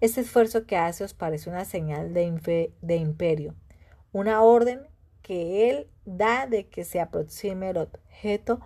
Este esfuerzo que hace os parece una señal de imperio, una orden que él da de que se aproxime el objeto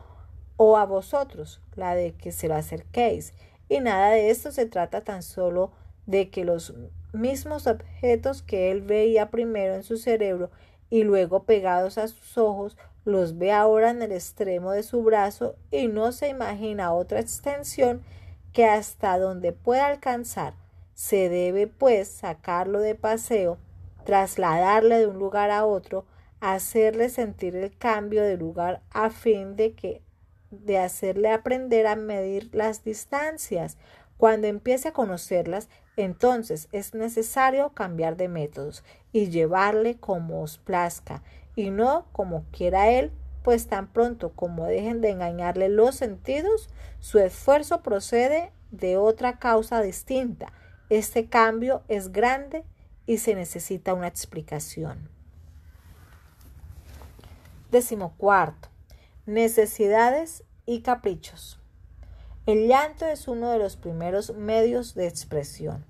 o a vosotros, la de que se lo acerquéis. Y nada de esto se trata tan solo de que los mismos objetos que él veía primero en su cerebro y luego pegados a sus ojos, los ve ahora en el extremo de su brazo y no se imagina otra extensión que hasta donde pueda alcanzar. Se debe, pues, sacarlo de paseo, trasladarle de un lugar a otro, hacerle sentir el cambio de lugar a fin de hacerle aprender a medir las distancias. Cuando empiece a conocerlas, entonces es necesario cambiar de métodos y llevarle como os plazca y no como quiera él, pues tan pronto como dejen de engañarle los sentidos, su esfuerzo procede de otra causa distinta. Este cambio es grande y se necesita una explicación. 14. Necesidades y caprichos. El llanto es uno de los primeros medios de expresión.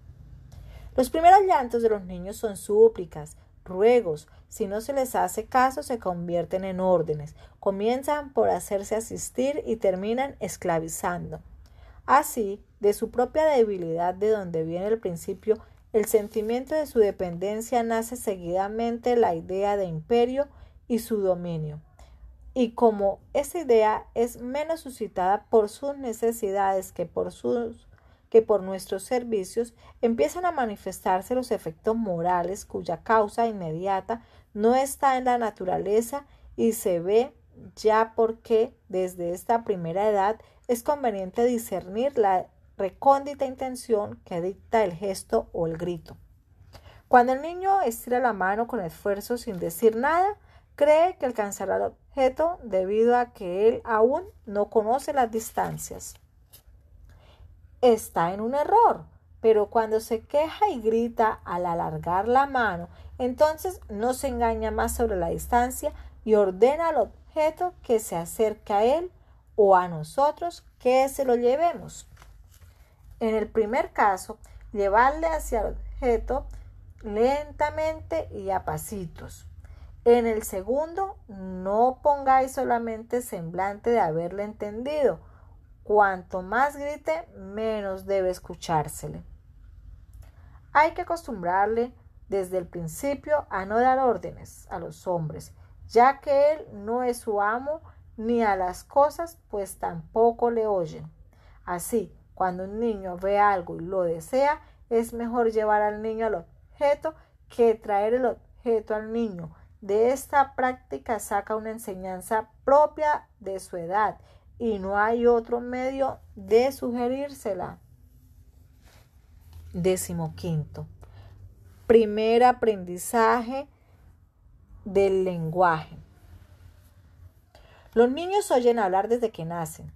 Los primeros llantos de los niños son súplicas, ruegos. Si no se les hace caso, se convierten en órdenes. Comienzan por hacerse asistir y terminan esclavizando. Así, de su propia debilidad, de donde viene el principio, el sentimiento de su dependencia, nace seguidamente la idea de imperio y su dominio. Y como esa idea es menos suscitada por sus necesidades que por nuestros servicios, empiezan a manifestarse los efectos morales cuya causa inmediata no está en la naturaleza y se ve ya porque desde esta primera edad es conveniente discernir la recóndita intención que dicta el gesto o el grito. Cuando el niño estira la mano con esfuerzo sin decir nada, cree que alcanzará el objeto debido a que él aún no conoce las distancias. Está en un error, pero cuando se queja y grita al alargar la mano, entonces no se engaña más sobre la distancia y ordena al objeto que se acerque a él o a nosotros que se lo llevemos. En el primer caso, llevarle hacia el objeto lentamente y a pasitos. En el segundo, no pongáis solamente semblante de haberle entendido. Cuanto más grite, menos debe escuchársele. Hay que acostumbrarle desde el principio a no dar órdenes a los hombres, ya que él no es su amo ni a las cosas, pues tampoco le oyen. Así, cuando un niño ve algo y lo desea, es mejor llevar al niño al objeto que traer el objeto al niño. De esta práctica saca una enseñanza propia de su edad y no hay otro medio de sugerírsela. 15. Primer aprendizaje del lenguaje. Los niños oyen hablar desde que nacen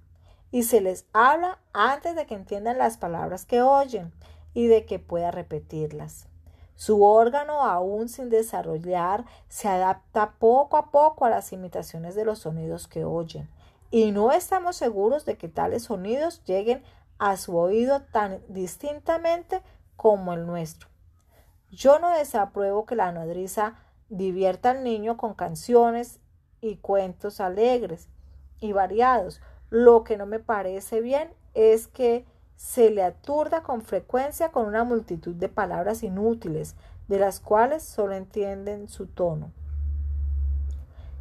y se les habla antes de que entiendan las palabras que oyen y de que pueda repetirlas. Su órgano, aún sin desarrollar, se adapta poco a poco a las imitaciones de los sonidos que oyen, y no estamos seguros de que tales sonidos lleguen a su oído tan distintamente como el nuestro. Yo no desapruebo que la nodriza divierta al niño con canciones y cuentos alegres y variados. Lo que no me parece bien es que se le aturda con frecuencia con una multitud de palabras inútiles, de las cuales solo entienden su tono.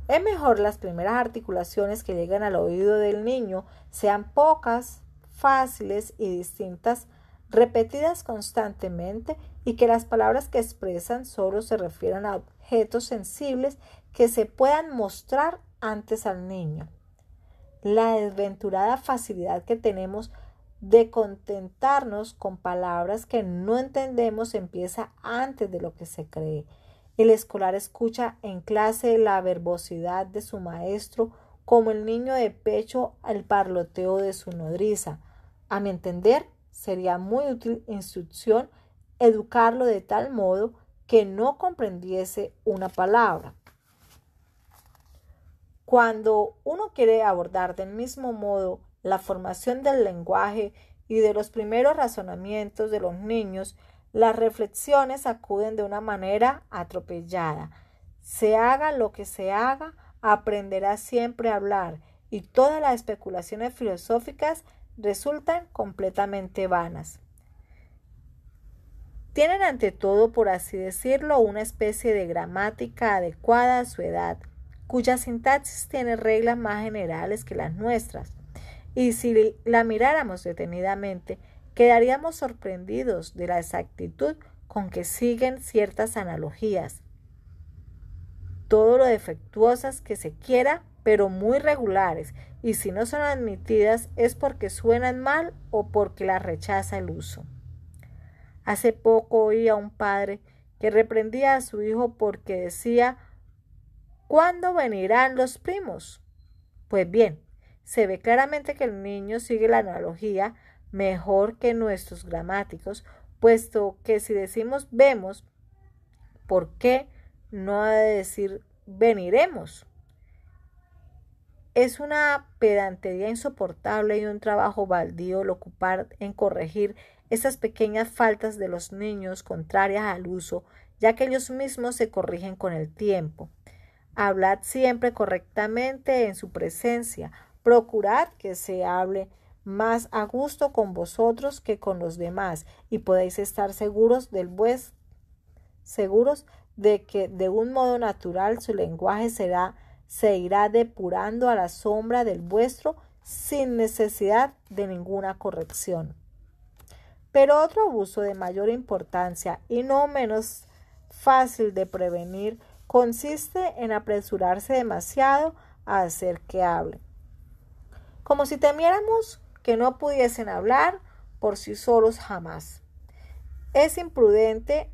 Es mejor las primeras articulaciones que llegan al oído del niño sean pocas, fáciles y distintas, repetidas constantemente, y que las palabras que expresan solo se refieran a objetos sensibles que se puedan mostrar antes al niño. La desventurada facilidad que tenemos de contentarnos con palabras que no entendemos empieza antes de lo que se cree. El escolar escucha en clase la verbosidad de su maestro como el niño de pecho al parloteo de su nodriza. A mi entender, sería muy útil instrucción educarlo de tal modo que no comprendiese una palabra. Cuando uno quiere abordar del mismo modo la formación del lenguaje y de los primeros razonamientos de los niños, las reflexiones acuden de una manera atropellada. Se haga lo que se haga, aprenderá siempre a hablar, y todas las especulaciones filosóficas resultan completamente vanas. Tienen ante todo, por así decirlo, una especie de gramática adecuada a su edad, cuya sintaxis tiene reglas más generales que las nuestras, y si la miráramos detenidamente, quedaríamos sorprendidos de la exactitud con que siguen ciertas analogías, todo lo defectuosas que se quiera, pero muy regulares, y si no son admitidas es porque suenan mal o porque las rechaza el uso. Hace poco oí a un padre que reprendía a su hijo porque decía: ¿cuándo venirán los primos? Pues bien, se ve claramente que el niño sigue la analogía mejor que nuestros gramáticos, puesto que si decimos vemos, ¿por qué no ha de decir veniremos? Es una pedantería insoportable y un trabajo baldío el ocupar en corregir esas pequeñas faltas de los niños contrarias al uso, ya que ellos mismos se corrigen con el tiempo. Hablad siempre correctamente en su presencia. Procurad que se hable más a gusto con vosotros que con los demás, y podéis estar seguros de que de un modo natural su lenguaje se irá depurando a la sombra del vuestro sin necesidad de ninguna corrección. Pero otro abuso de mayor importancia y no menos fácil de prevenir consiste en apresurarse demasiado a hacer que hable, como si temiéramos que no pudiesen hablar por sí solos jamás. Es imprudente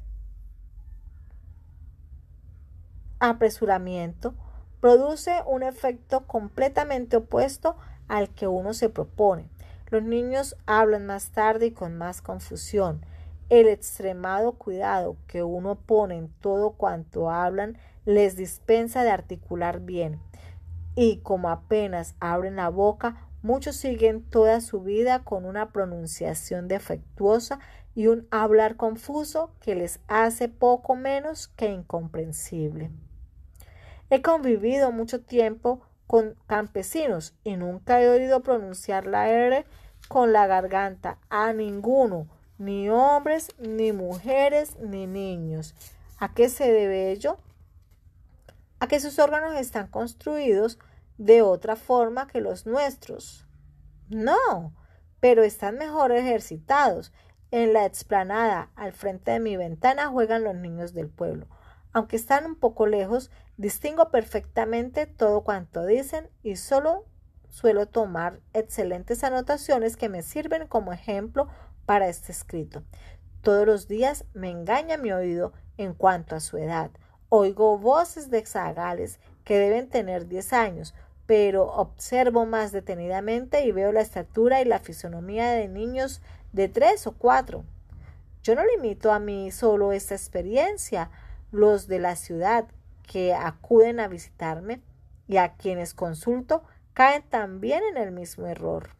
apresuramiento produce un efecto completamente opuesto al que uno se propone. Los niños hablan más tarde y con más confusión. El extremado cuidado que uno pone en todo cuanto hablan les dispensa de articular bien, y como apenas abren la boca, muchos siguen toda su vida con una pronunciación defectuosa y un hablar confuso que les hace poco menos que incomprensible. He convivido mucho tiempo con campesinos y nunca he oído pronunciar la R con la garganta a ninguno, ni hombres, ni mujeres, ni niños. ¿A qué se debe ello? A que sus órganos están construidos de otra forma que los nuestros. No, pero están mejor ejercitados. En la explanada, al frente de mi ventana, juegan los niños del pueblo. Aunque están un poco lejos, distingo perfectamente todo cuanto dicen y solo suelo tomar excelentes anotaciones que me sirven como ejemplo para este escrito. Todos los días me engaña mi oído en cuanto a su edad. Oigo voces de zagales que deben tener 10 años, pero observo más detenidamente y veo la estatura y la fisonomía de niños de 3 o 4. Yo no limito a mí solo esta experiencia. Los de la ciudad que acuden a visitarme y a quienes consulto caen también en el mismo error.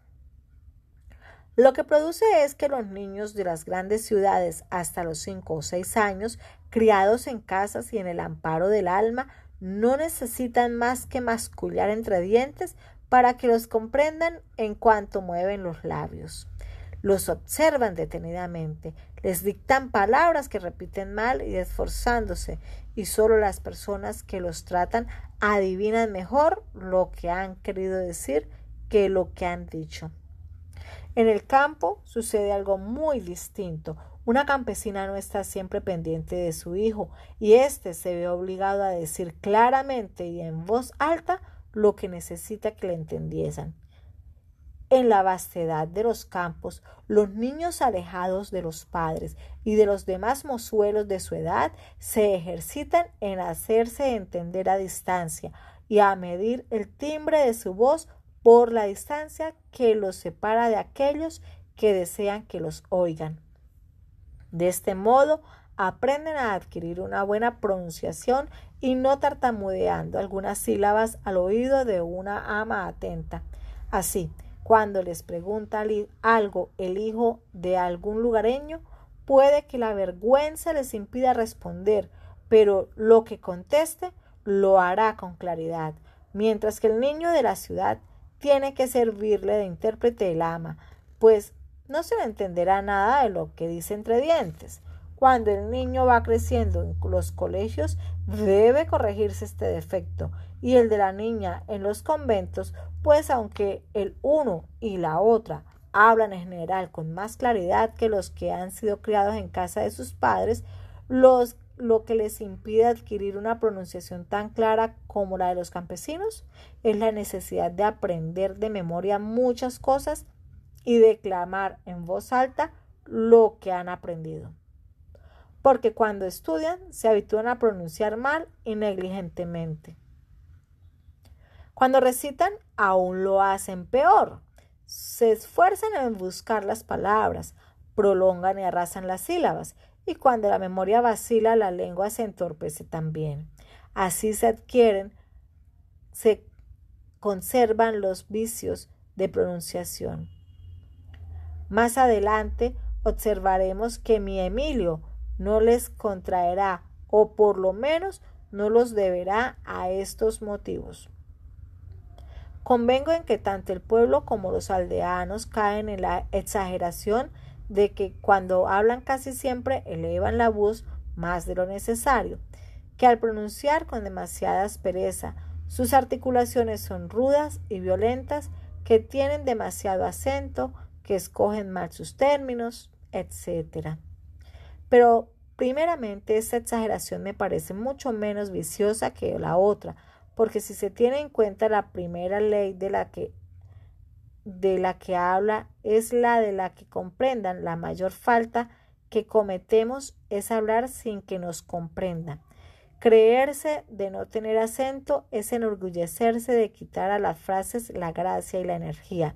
Lo que produce es que los niños de las grandes ciudades hasta los 5 o 6 años, criados en casas y en el amparo del alma, no necesitan más que mascullar entre dientes para que los comprendan en cuanto mueven los labios. Los observan detenidamente, les dictan palabras que repiten mal y esforzándose, y solo las personas que los tratan adivinan mejor lo que han querido decir que lo que han dicho. En el campo sucede algo muy distinto. Una campesina no está siempre pendiente de su hijo y éste se ve obligado a decir claramente y en voz alta lo que necesita que le entendiesen. En la vastedad de los campos, los niños alejados de los padres y de los demás mozuelos de su edad se ejercitan en hacerse entender a distancia y a medir el timbre de su voz por la distancia que los separa de aquellos que desean que los oigan. De este modo, aprenden a adquirir una buena pronunciación y no tartamudeando algunas sílabas al oído de una ama atenta. Así, cuando les pregunta algo el hijo de algún lugareño, puede que la vergüenza les impida responder, pero lo que conteste lo hará con claridad, mientras que el niño de la ciudad tiene que servirle de intérprete el ama, pues no se le entenderá nada de lo que dice entre dientes. Cuando el niño va creciendo en los colegios, debe corregirse este defecto, y el de la niña en los conventos, pues aunque el uno y la otra hablan en general con más claridad que los que han sido criados en casa de sus padres, lo que les impide adquirir una pronunciación tan clara como la de los campesinos es la necesidad de aprender de memoria muchas cosas y declamar en voz alta lo que han aprendido. Porque cuando estudian se habitúan a pronunciar mal y negligentemente. Cuando recitan aún lo hacen peor. Se esfuerzan en buscar las palabras, prolongan y arrasan las sílabas, y cuando la memoria vacila, la lengua se entorpece también. Así se conservan los vicios de pronunciación. Más adelante observaremos que mi Emilio no les contraerá, o por lo menos no los deberá a estos motivos. Convengo en que tanto el pueblo como los aldeanos caen en la exageración de que cuando hablan casi siempre elevan la voz más de lo necesario, que al pronunciar con demasiada aspereza sus articulaciones son rudas y violentas, que tienen demasiado acento, que escogen mal sus términos, etc. Pero primeramente esta exageración me parece mucho menos viciosa que la otra, porque si se tiene en cuenta la primera ley de la que habla es la de la que comprendan, la mayor falta que cometemos es hablar sin que nos comprendan. Creerse de no tener acento es enorgullecerse de quitar a las frases la gracia y la energía.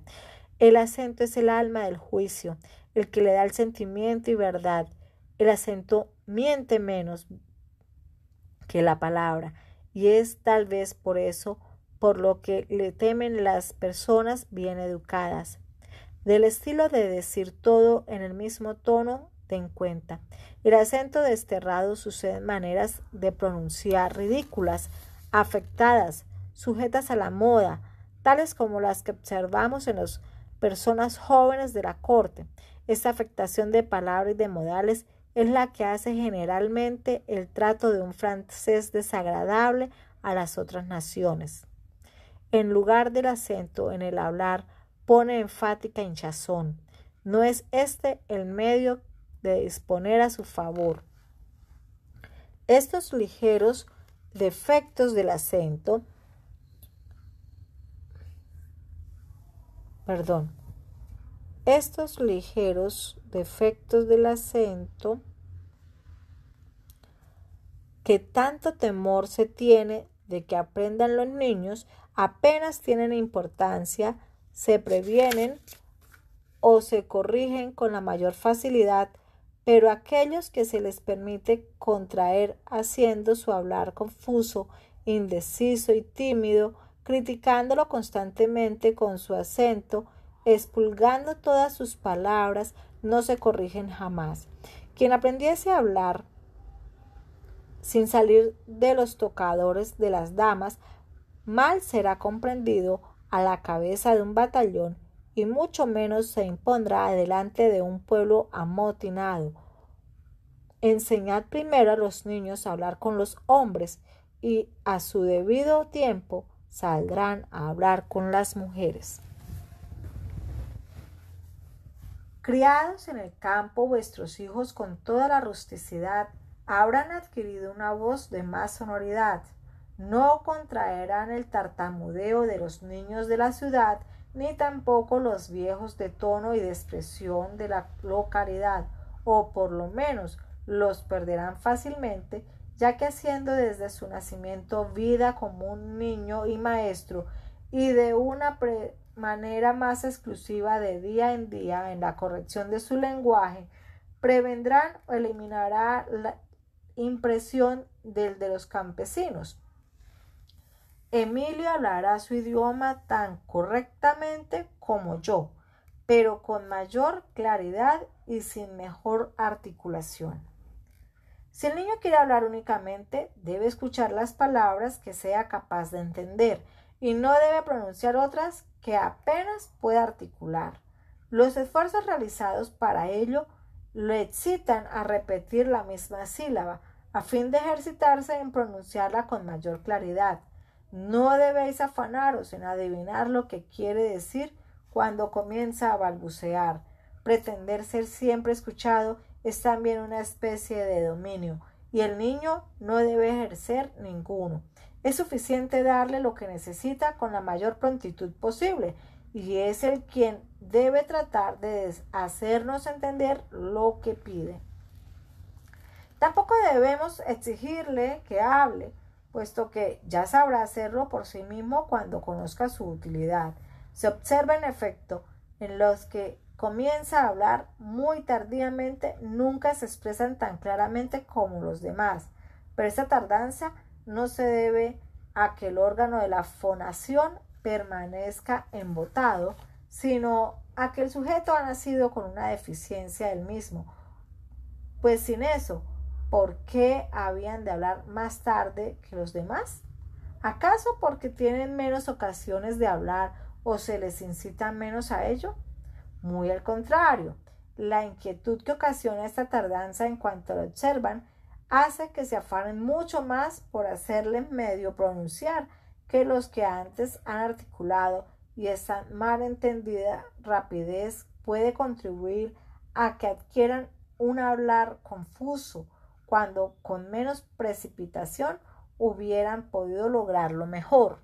El acento es el alma del juicio, el que le da el sentimiento y verdad. El acento miente menos que la palabra, y es tal vez por eso por lo que le temen las personas bien educadas. Del estilo de decir todo en el mismo tono, ten cuenta. El acento desterrado sucede en maneras de pronunciar ridículas, afectadas, sujetas a la moda, tales como las que observamos en las personas jóvenes de la corte. Esta afectación de palabras y de modales es la que hace generalmente el trato de un francés desagradable a las otras naciones. En lugar del acento en el hablar, pone enfática hinchazón. No es este el medio de disponer a su favor. Estos ligeros defectos del acento, estos ligeros defectos del acento que tanto temor se tiene de que aprendan los niños, apenas tienen importancia, se previenen o se corrigen con la mayor facilidad, pero aquellos que se les permite contraer haciendo su hablar confuso, indeciso y tímido, criticándolo constantemente con su acento, expurgando todas sus palabras, no se corrigen jamás. Quien aprendiese a hablar sin salir de los tocadores de las damas, mal será comprendido a la cabeza de un batallón y mucho menos se impondrá delante de un pueblo amotinado. Enseñad primero a los niños a hablar con los hombres y a su debido tiempo saldrán a hablar con las mujeres. Criados en el campo, vuestros hijos con toda la rusticidad habrán adquirido una voz de más sonoridad. No contraerán el tartamudeo de los niños de la ciudad, ni tampoco los viejos de tono y de expresión de la localidad, o por lo menos los perderán fácilmente, ya que haciendo desde su nacimiento vida como un niño y maestro, y de una manera más exclusiva de día en día en la corrección de su lenguaje, prevendrán o eliminará la impresión del de los campesinos. Emilio hablará su idioma tan correctamente como yo, pero con mayor claridad y sin mejor articulación. Si el niño quiere hablar únicamente, debe escuchar las palabras que sea capaz de entender y no debe pronunciar otras que apenas pueda articular. Los esfuerzos realizados para ello lo excitan a repetir la misma sílaba, a fin de ejercitarse en pronunciarla con mayor claridad. No debéis afanaros en adivinar lo que quiere decir cuando comienza a balbucear. Pretender ser siempre escuchado es también una especie de dominio, y el niño no debe ejercer ninguno. Es suficiente darle lo que necesita con la mayor prontitud posible, y es él quien debe tratar de hacernos entender lo que pide. Tampoco debemos exigirle que hable, puesto que ya sabrá hacerlo por sí mismo cuando conozca su utilidad. Se observa en efecto en los que comienza a hablar muy tardíamente, nunca se expresan tan claramente como los demás, pero esta tardanza no se debe a que el órgano de la fonación permanezca embotado, sino a que el sujeto ha nacido con una deficiencia del mismo, pues sin eso, ¿por qué habían de hablar más tarde que los demás? ¿Acaso porque tienen menos ocasiones de hablar o se les incita menos a ello? Muy al contrario, la inquietud que ocasiona esta tardanza en cuanto lo observan hace que se afanen mucho más por hacerle medio pronunciar que los que antes han articulado, y esta mal entendida rapidez puede contribuir a que adquieran un hablar confuso, cuando con menos precipitación hubieran podido lograrlo mejor.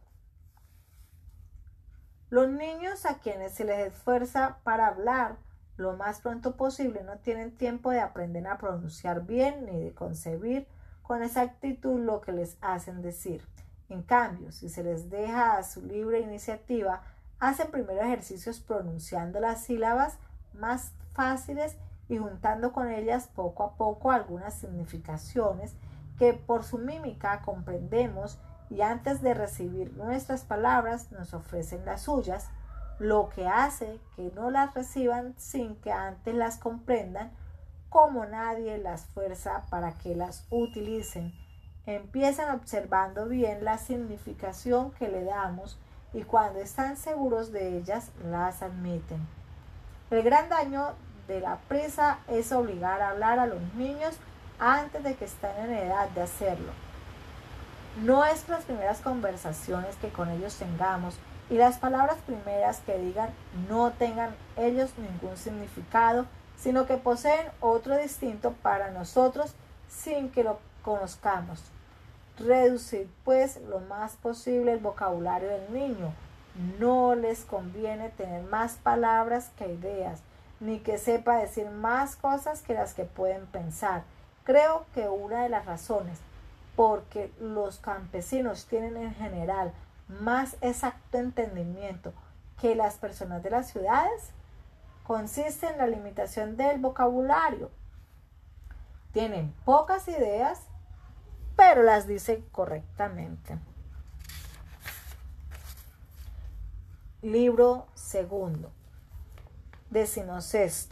Los niños a quienes se les esfuerza para hablar lo más pronto posible no tienen tiempo de aprender a pronunciar bien ni de concebir con exactitud lo que les hacen decir. En cambio, si se les deja a su libre iniciativa, hacen primero ejercicios pronunciando las sílabas más fáciles y juntando con ellas poco a poco algunas significaciones que por su mímica comprendemos, y antes de recibir nuestras palabras nos ofrecen las suyas, lo que hace que no las reciban sin que antes las comprendan, como nadie las fuerza para que las utilicen. Empiezan observando bien la significación que le damos y cuando están seguros de ellas las admiten. El gran daño de la prisa es obligar a hablar a los niños antes de que estén en edad de hacerlo. Nuestras primeras conversaciones que con ellos tengamos y las palabras primeras que digan no tengan ellos ningún significado, sino que poseen otro distinto para nosotros sin que lo conozcamos. Reducir pues lo más posible el vocabulario del niño. No les conviene tener más palabras que ideas, ni que sepa decir más cosas que las que pueden pensar. Creo que una de las razones porque los campesinos tienen en general más exacto entendimiento que las personas de las ciudades consiste en la limitación del vocabulario. Tienen pocas ideas, pero las dicen correctamente. Libro segundo. 16.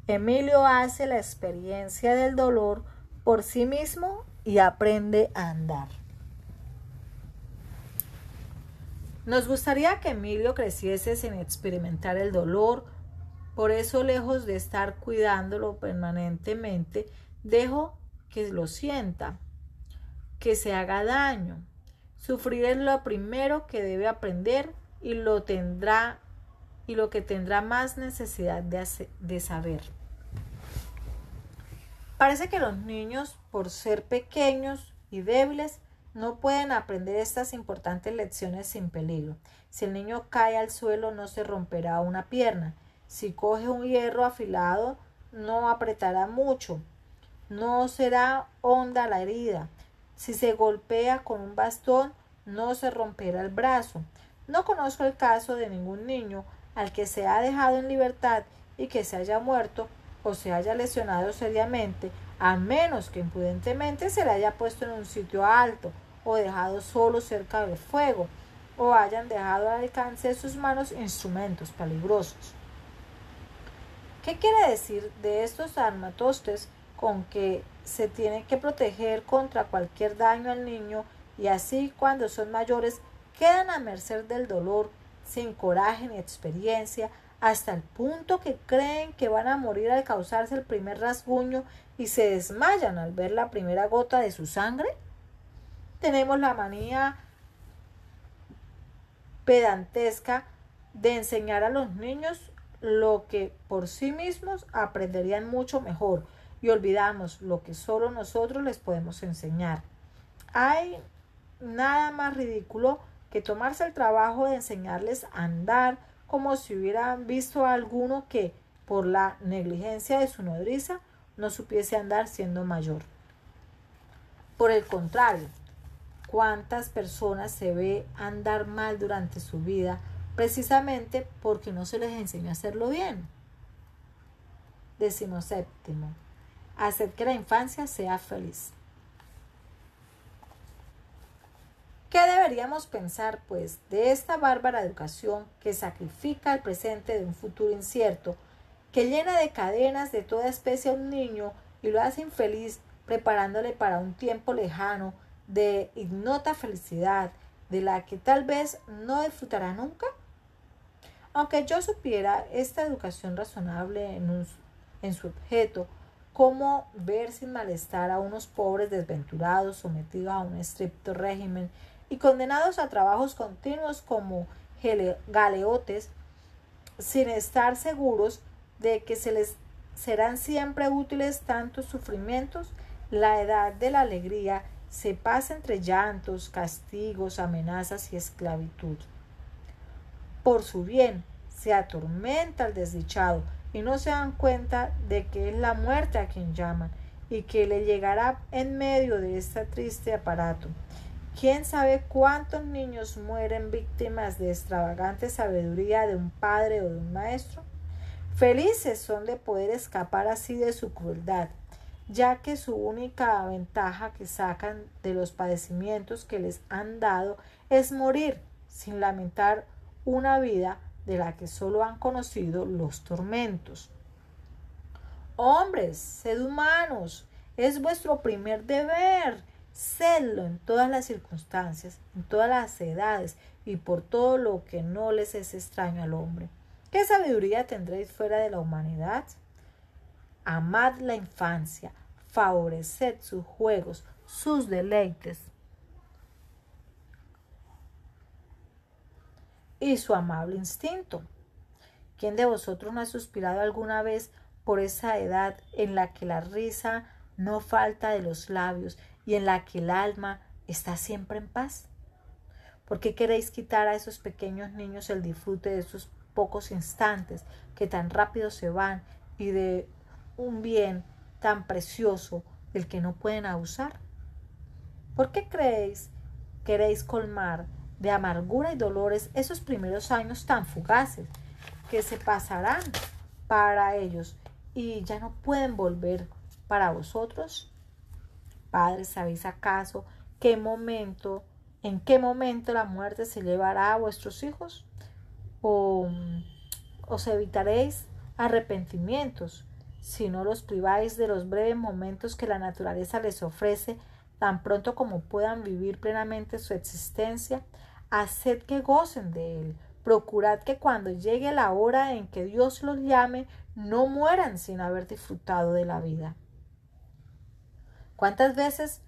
Emilio hace la experiencia del dolor por sí mismo y aprende a andar. Nos gustaría que Emilio creciese sin experimentar el dolor, por eso lejos de estar cuidándolo permanentemente, dejo que lo sienta, que se haga daño. Sufrir es lo primero que debe aprender y lo que tendrá más necesidad de saber. Parece que los niños, por ser pequeños y débiles, no pueden aprender estas importantes lecciones sin peligro. Si el niño cae al suelo, no se romperá una pierna. Si coge un hierro afilado, no apretará mucho. No será honda la herida. Si se golpea con un bastón, no se romperá el brazo. No conozco el caso de ningún niño al que se ha dejado en libertad y que se haya muerto o se haya lesionado seriamente, a menos que imprudentemente se le haya puesto en un sitio alto o dejado solo cerca del fuego, o hayan dejado al alcance de sus manos instrumentos peligrosos. ¿Qué quiere decir de estos armatostes con que se tiene que proteger contra cualquier daño al niño y así cuando son mayores quedan a merced del dolor, sin coraje ni experiencia, hasta el punto que creen que van a morir al causarse el primer rasguño y se desmayan al ver la primera gota de su sangre? Tenemos la manía pedantesca de enseñar a los niños lo que por sí mismos aprenderían mucho mejor y olvidamos lo que solo nosotros les podemos enseñar. Hay nada más ridículo que tomarse el trabajo de enseñarles a andar como si hubieran visto a alguno que, por la negligencia de su nodriza, no supiese andar siendo mayor. Por el contrario, ¿cuántas personas se ve andar mal durante su vida precisamente porque no se les enseñó a hacerlo bien? 17. Hacer que la infancia sea feliz. ¿Qué deberíamos pensar, pues, de esta bárbara educación que sacrifica el presente de un futuro incierto, que llena de cadenas de toda especie a un niño y lo hace infeliz, preparándole para un tiempo lejano de ignota felicidad, de la que tal vez no disfrutará nunca? Aunque yo supiera esta educación razonable en su objeto, cómo ver sin malestar a unos pobres desventurados sometidos a un estricto régimen y condenados a trabajos continuos como galeotes, sin estar seguros de que se les serán siempre útiles tantos sufrimientos, la edad de la alegría se pasa entre llantos, castigos, amenazas y esclavitud. Por su bien se atormenta al desdichado y no se dan cuenta de que es la muerte a quien llaman y que le llegará en medio de este triste aparato. ¿Quién sabe cuántos niños mueren víctimas de extravagante sabiduría de un padre o de un maestro? Felices son de poder escapar así de su crueldad, ya que su única ventaja que sacan de los padecimientos que les han dado es morir sin lamentar una vida de la que solo han conocido los tormentos. Hombres, sed humanos, es vuestro primer deber. Sedlo en todas las circunstancias, en todas las edades y por todo lo que no les es extraño al hombre. ¿Qué sabiduría tendréis fuera de la humanidad? Amad la infancia, favoreced sus juegos, sus deleites y su amable instinto. ¿Quién de vosotros no ha suspirado alguna vez por esa edad en la que la risa no falta de los labios y en la que el alma está siempre en paz? ¿Por qué queréis quitar a esos pequeños niños el disfrute de esos pocos instantes que tan rápido se van y de un bien tan precioso del que no pueden abusar? ¿Por qué queréis colmar de amargura y dolores esos primeros años tan fugaces que se pasarán para ellos y ya no pueden volver para vosotros? Padres, ¿sabéis acaso en qué momento la muerte se llevará a vuestros hijos? ¿O os evitaréis arrepentimientos si no los priváis de los breves momentos que la naturaleza les ofrece tan pronto como puedan vivir plenamente su existencia? Haced que gocen de él. Procurad que cuando llegue la hora en que Dios los llame, no mueran sin haber disfrutado de la vida. ¿Cuántas veces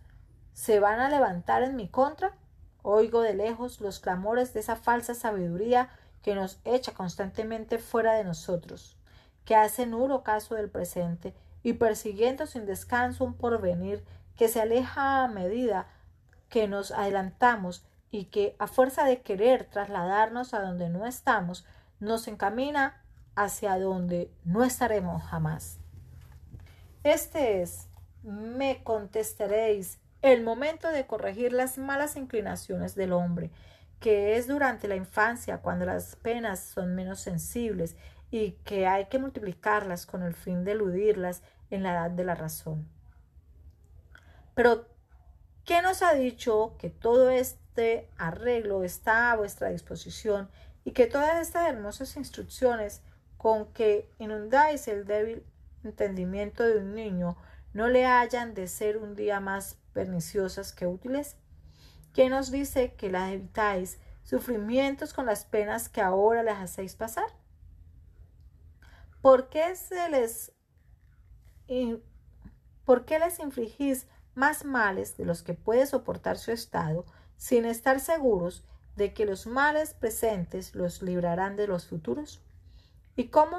se van a levantar en mi contra? Oigo de lejos los clamores de esa falsa sabiduría que nos echa constantemente fuera de nosotros, que hace nulo caso del presente y persiguiendo sin descanso un porvenir que se aleja a medida que nos adelantamos y que, a fuerza de querer trasladarnos a donde no estamos, nos encamina hacia donde no estaremos jamás. Este es, me contestaréis, el momento de corregir las malas inclinaciones del hombre, que es durante la infancia, cuando las penas son menos sensibles y que hay que multiplicarlas con el fin de eludirlas en la edad de la razón. Pero, ¿quién os ha dicho que todo este arreglo está a vuestra disposición y que todas estas hermosas instrucciones con que inundáis el débil entendimiento de un niño no le hayan de ser un día más perniciosas que útiles? ¿Quién os dice que las evitáis sufrimientos con las penas que ahora les hacéis pasar? ¿Por qué les infligís más males de los que puede soportar su estado, sin estar seguros de que los males presentes los librarán de los futuros? ¿Y cómo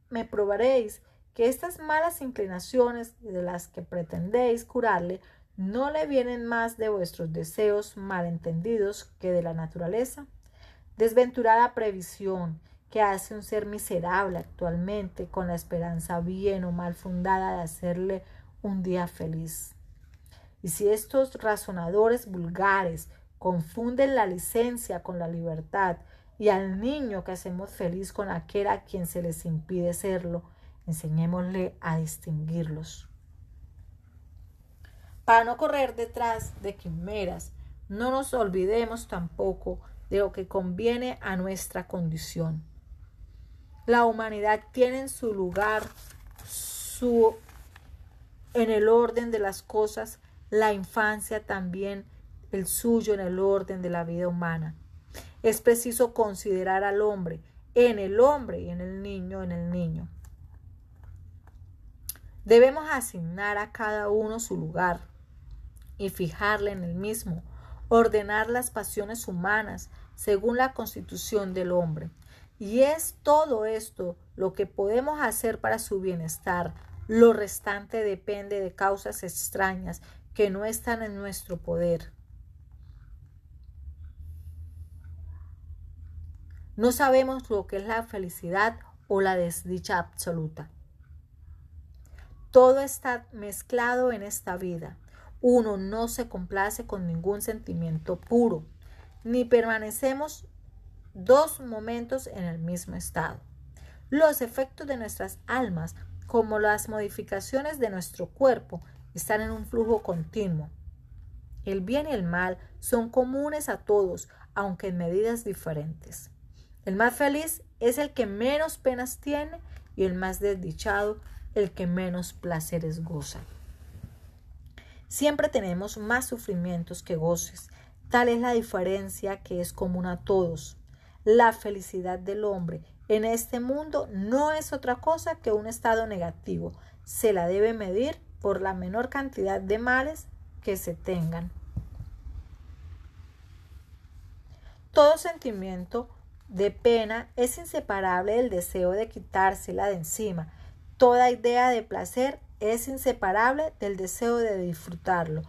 me probaréis que estas malas inclinaciones de las que pretendéis curarle no le vienen más de vuestros deseos malentendidos que de la naturaleza? Desventurada previsión que hace un ser miserable actualmente con la esperanza bien o mal fundada de hacerle un día feliz. Y si estos razonadores vulgares confunden la licencia con la libertad y al niño que hacemos feliz con aquel a quien se les impide serlo, enseñémosle a distinguirlos. Para no correr detrás de quimeras, no nos olvidemos tampoco de lo que conviene a nuestra condición. La humanidad tiene en su lugar en el orden de las cosas, la infancia también el suyo en el orden de la vida humana. Es preciso considerar al hombre en el hombre y en el niño en el niño. Debemos asignar a cada uno su lugar y fijarle en el mismo, ordenar las pasiones humanas según la constitución del hombre. Y es todo esto lo que podemos hacer para su bienestar. Lo restante depende de causas extrañas que no están en nuestro poder. No sabemos lo que es la felicidad o la desdicha absoluta. Todo está mezclado en esta vida. Uno no se complace con ningún sentimiento puro, ni permanecemos 2 momentos en el mismo estado. Los efectos de nuestras almas, como las modificaciones de nuestro cuerpo, están en un flujo continuo. El bien y el mal son comunes a todos, aunque en medidas diferentes. El más feliz es el que menos penas tiene y el más desdichado el que menos placeres goza. Siempre tenemos más sufrimientos que goces. Tal es la diferencia que es común a todos. La felicidad del hombre en este mundo no es otra cosa que un estado negativo. Se la debe medir por la menor cantidad de males que se tengan. Todo sentimiento de pena es inseparable del deseo de quitársela de encima. Toda idea de placer es inseparable del deseo de disfrutarlo.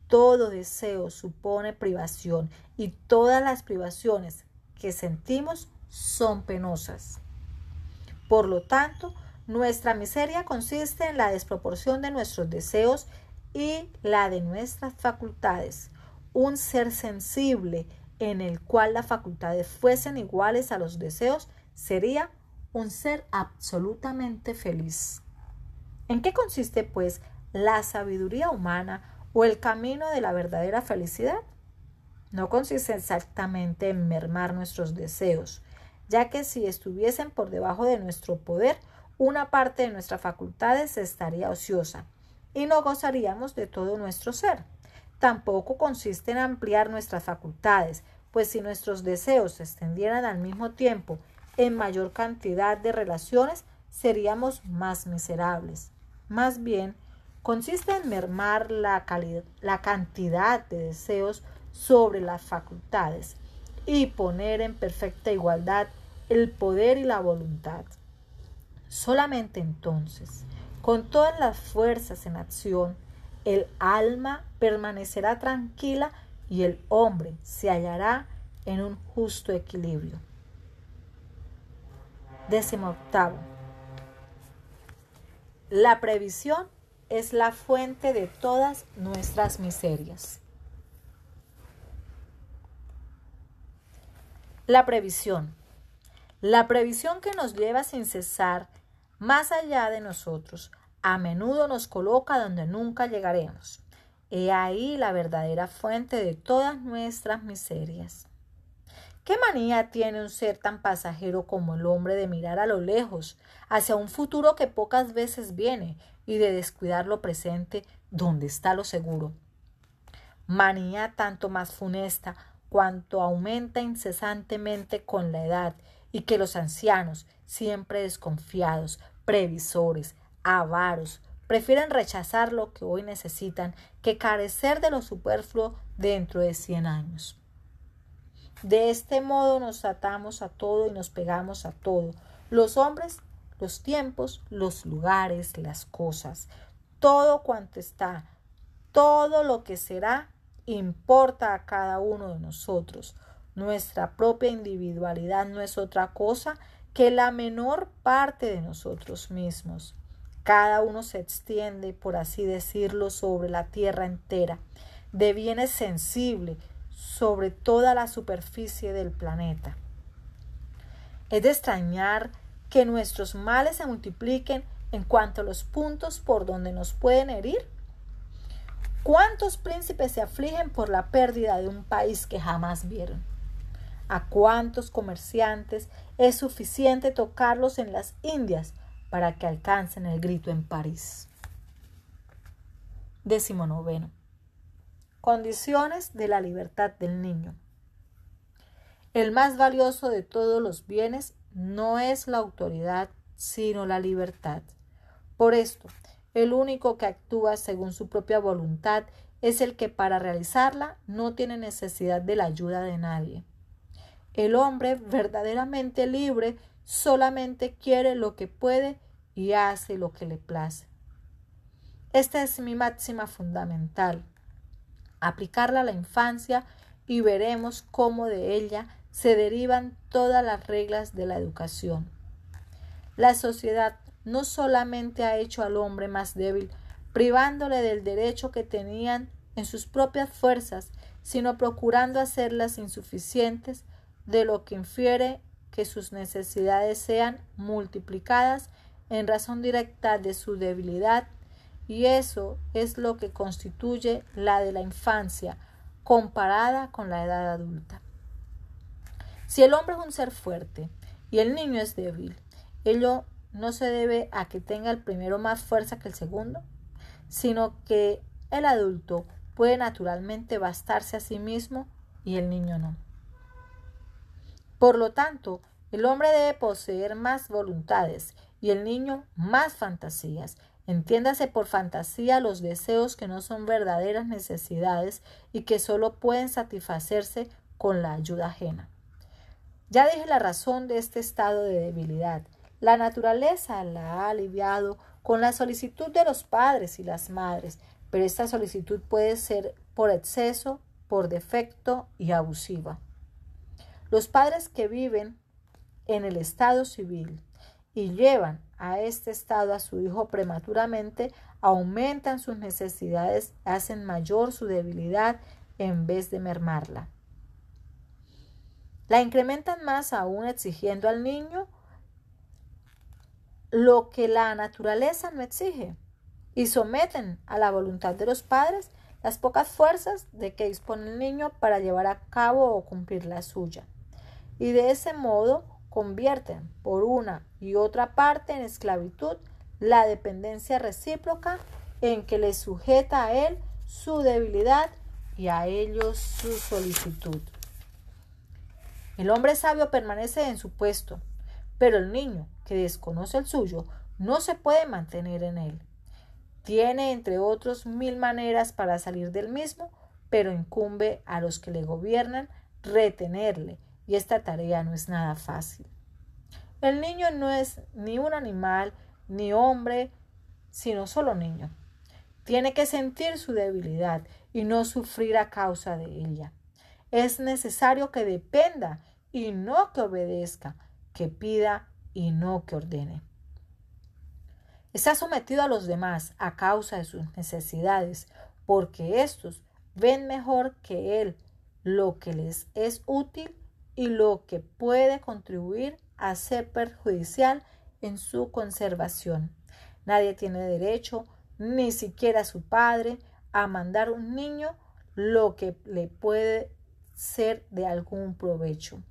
Todo deseo supone privación y todas las privaciones que sentimos son penosas. Por lo tanto, nuestra miseria consiste en la desproporción de nuestros deseos y la de nuestras facultades. Un ser sensible en el cual las facultades fuesen iguales a los deseos sería un ser absolutamente feliz. ¿En qué consiste, pues, la sabiduría humana o el camino de la verdadera felicidad? No consiste exactamente en mermar nuestros deseos, ya que si estuviesen por debajo de nuestro poder, una parte de nuestras facultades estaría ociosa y no gozaríamos de todo nuestro ser. Tampoco consiste en ampliar nuestras facultades, pues si nuestros deseos se extendieran al mismo tiempo en mayor cantidad de relaciones, seríamos más miserables. Más bien, consiste en mermar la cantidad de deseos sobre las facultades y poner en perfecta igualdad el poder y la voluntad. Solamente entonces, con todas las fuerzas en acción, el alma permanecerá tranquila y el hombre se hallará en un justo equilibrio. 18. La previsión es la fuente de todas nuestras miserias. La previsión. La previsión que nos lleva sin cesar más allá de nosotros, a menudo nos coloca donde nunca llegaremos. He ahí la verdadera fuente de todas nuestras miserias. ¿Qué manía tiene un ser tan pasajero como el hombre de mirar a lo lejos, hacia un futuro que pocas veces viene, y de descuidar lo presente, donde está lo seguro? Manía tanto más funesta cuanto aumenta incesantemente con la edad, y que los ancianos, siempre desconfiados, previsores, avaros, prefieren rechazar lo que hoy necesitan que carecer de lo superfluo dentro de 100 años. De este modo nos atamos a todo y nos pegamos a todo. Los hombres, los tiempos, los lugares, las cosas, todo cuanto está, todo lo que será, importa a cada uno de nosotros. Nuestra propia individualidad no es otra cosa que la menor parte de nosotros mismos. Cada uno se extiende, por así decirlo, sobre la tierra entera, deviene sensible sobre toda la superficie del planeta. Es de extrañar que nuestros males se multipliquen en cuanto a los puntos por donde nos pueden herir. ¿Cuántos príncipes se afligen por la pérdida de un país que jamás vieron? ¿A cuántos comerciantes es suficiente tocarlos en las Indias para que alcancen el grito en París? 19. Condiciones de la libertad del niño. El más valioso de todos los bienes no es la autoridad, sino la libertad. Por esto, el único que actúa según su propia voluntad es el que para realizarla no tiene necesidad de la ayuda de nadie. El hombre verdaderamente libre solamente quiere lo que puede y hace lo que le place. Esta es mi máxima fundamental. Aplicarla a la infancia y veremos cómo de ella se derivan todas las reglas de la educación. La sociedad no solamente ha hecho al hombre más débil, privándole del derecho que tenían en sus propias fuerzas, sino procurando hacerlas insuficientes, de lo que infiere que sus necesidades sean multiplicadas en razón directa de su debilidad, y eso es lo que constituye la de la infancia comparada con la edad adulta. Si el hombre es un ser fuerte y el niño es débil, ello no se debe a que tenga el primero más fuerza que el segundo, sino que el adulto puede naturalmente bastarse a sí mismo y el niño no. Por lo tanto, El hombre debe poseer más voluntades y el niño más fantasías. Entiéndase por fantasía los deseos que no son verdaderas necesidades y que solo pueden satisfacerse con la ayuda ajena. Ya dije la razón de este estado de debilidad. La naturaleza la ha aliviado con la solicitud de los padres y las madres, pero esta solicitud puede ser por exceso, por defecto y abusiva. Los padres que viven en el estado civil y llevan a este estado a su hijo prematuramente, aumentan sus necesidades, hacen mayor su debilidad en vez de mermarla. La incrementan más aún exigiendo al niño lo que la naturaleza no exige y someten a la voluntad de los padres las pocas fuerzas de que dispone el niño para llevar a cabo o cumplir la suya. Y de ese modo convierten por una y otra parte en esclavitud la dependencia recíproca en que les sujeta a él su debilidad y a ellos su solicitud. El hombre sabio permanece en su puesto, pero el niño que desconoce el suyo no se puede mantener en él. Tiene, entre otros, 1000 maneras para salir del mismo, pero incumbe a los que le gobiernan retenerle, y esta tarea no es nada fácil. El niño no es ni un animal, ni hombre, sino solo niño. Tiene que sentir su debilidad y no sufrir a causa de ella. Es necesario que dependa y no que obedezca, que pida y no que ordene. Está sometido a los demás a causa de sus necesidades, porque éstos ven mejor que él lo que les es útil y lo que puede contribuir a ser perjudicial en su conservación. Nadie tiene derecho, ni siquiera su padre, a mandar a un niño lo que le puede ser de algún provecho.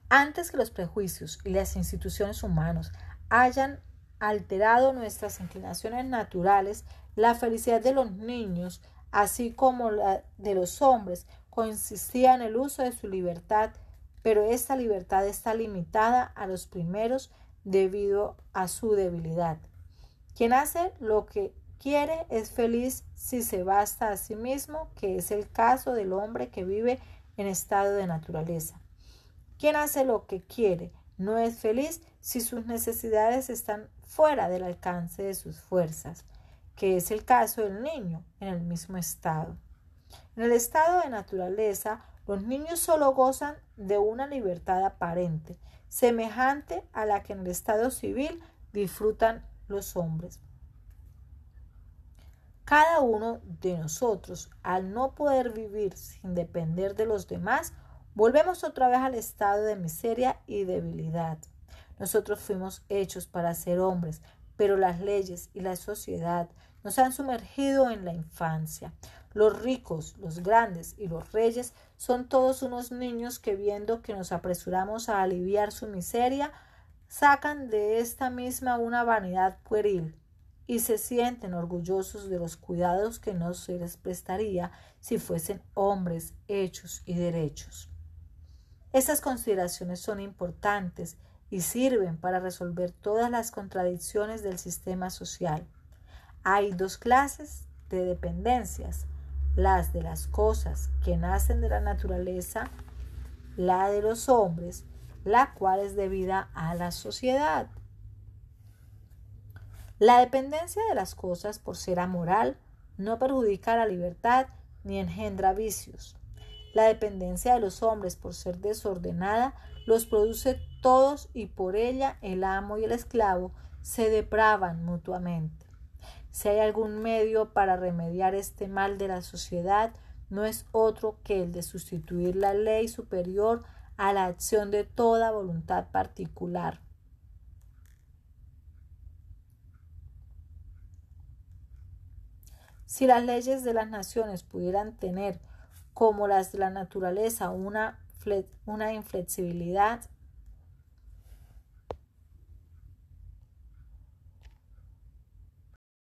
Antes que los prejuicios y las instituciones humanas hayan alterado nuestras inclinaciones naturales, la felicidad de los niños, así como la de los hombres, consistía en el uso de su libertad, pero esta libertad está limitada a los primeros debido a su debilidad. Quien hace lo que quiere es feliz si se basta a sí mismo, que es el caso del hombre que vive en estado de naturaleza. Quien hace lo que quiere no es feliz si sus necesidades están fuera del alcance de sus fuerzas, que es el caso del niño en el mismo estado. En el estado de naturaleza, los niños solo gozan de una libertad aparente, semejante a la que en el estado civil disfrutan los hombres. Cada uno de nosotros, al no poder vivir sin depender de los demás, volvemos otra vez al estado de miseria y debilidad. Nosotros fuimos hechos para ser hombres, pero las leyes y la sociedad nos han sumergido en la infancia. Los ricos, los grandes y los reyes son todos unos niños que, viendo que nos apresuramos a aliviar su miseria, sacan de esta misma una vanidad pueril y se sienten orgullosos de los cuidados que no se les prestaría si fuesen hombres hechos y derechos. Estas consideraciones son importantes y sirven para resolver todas las contradicciones del sistema social. Hay dos clases de dependencias: las de las cosas que nacen de la naturaleza, la de los hombres, la cual es debida a la sociedad. La dependencia de las cosas, por ser amoral, no perjudica la libertad ni engendra vicios. La dependencia de los hombres, por ser desordenada, los produce todos y por ella el amo y el esclavo se depravan mutuamente. Si hay algún medio para remediar este mal de la sociedad, no es otro que el de sustituir la ley superior a la acción de toda voluntad particular. Si las leyes de las naciones pudieran tener, como las de la naturaleza, una inflexibilidad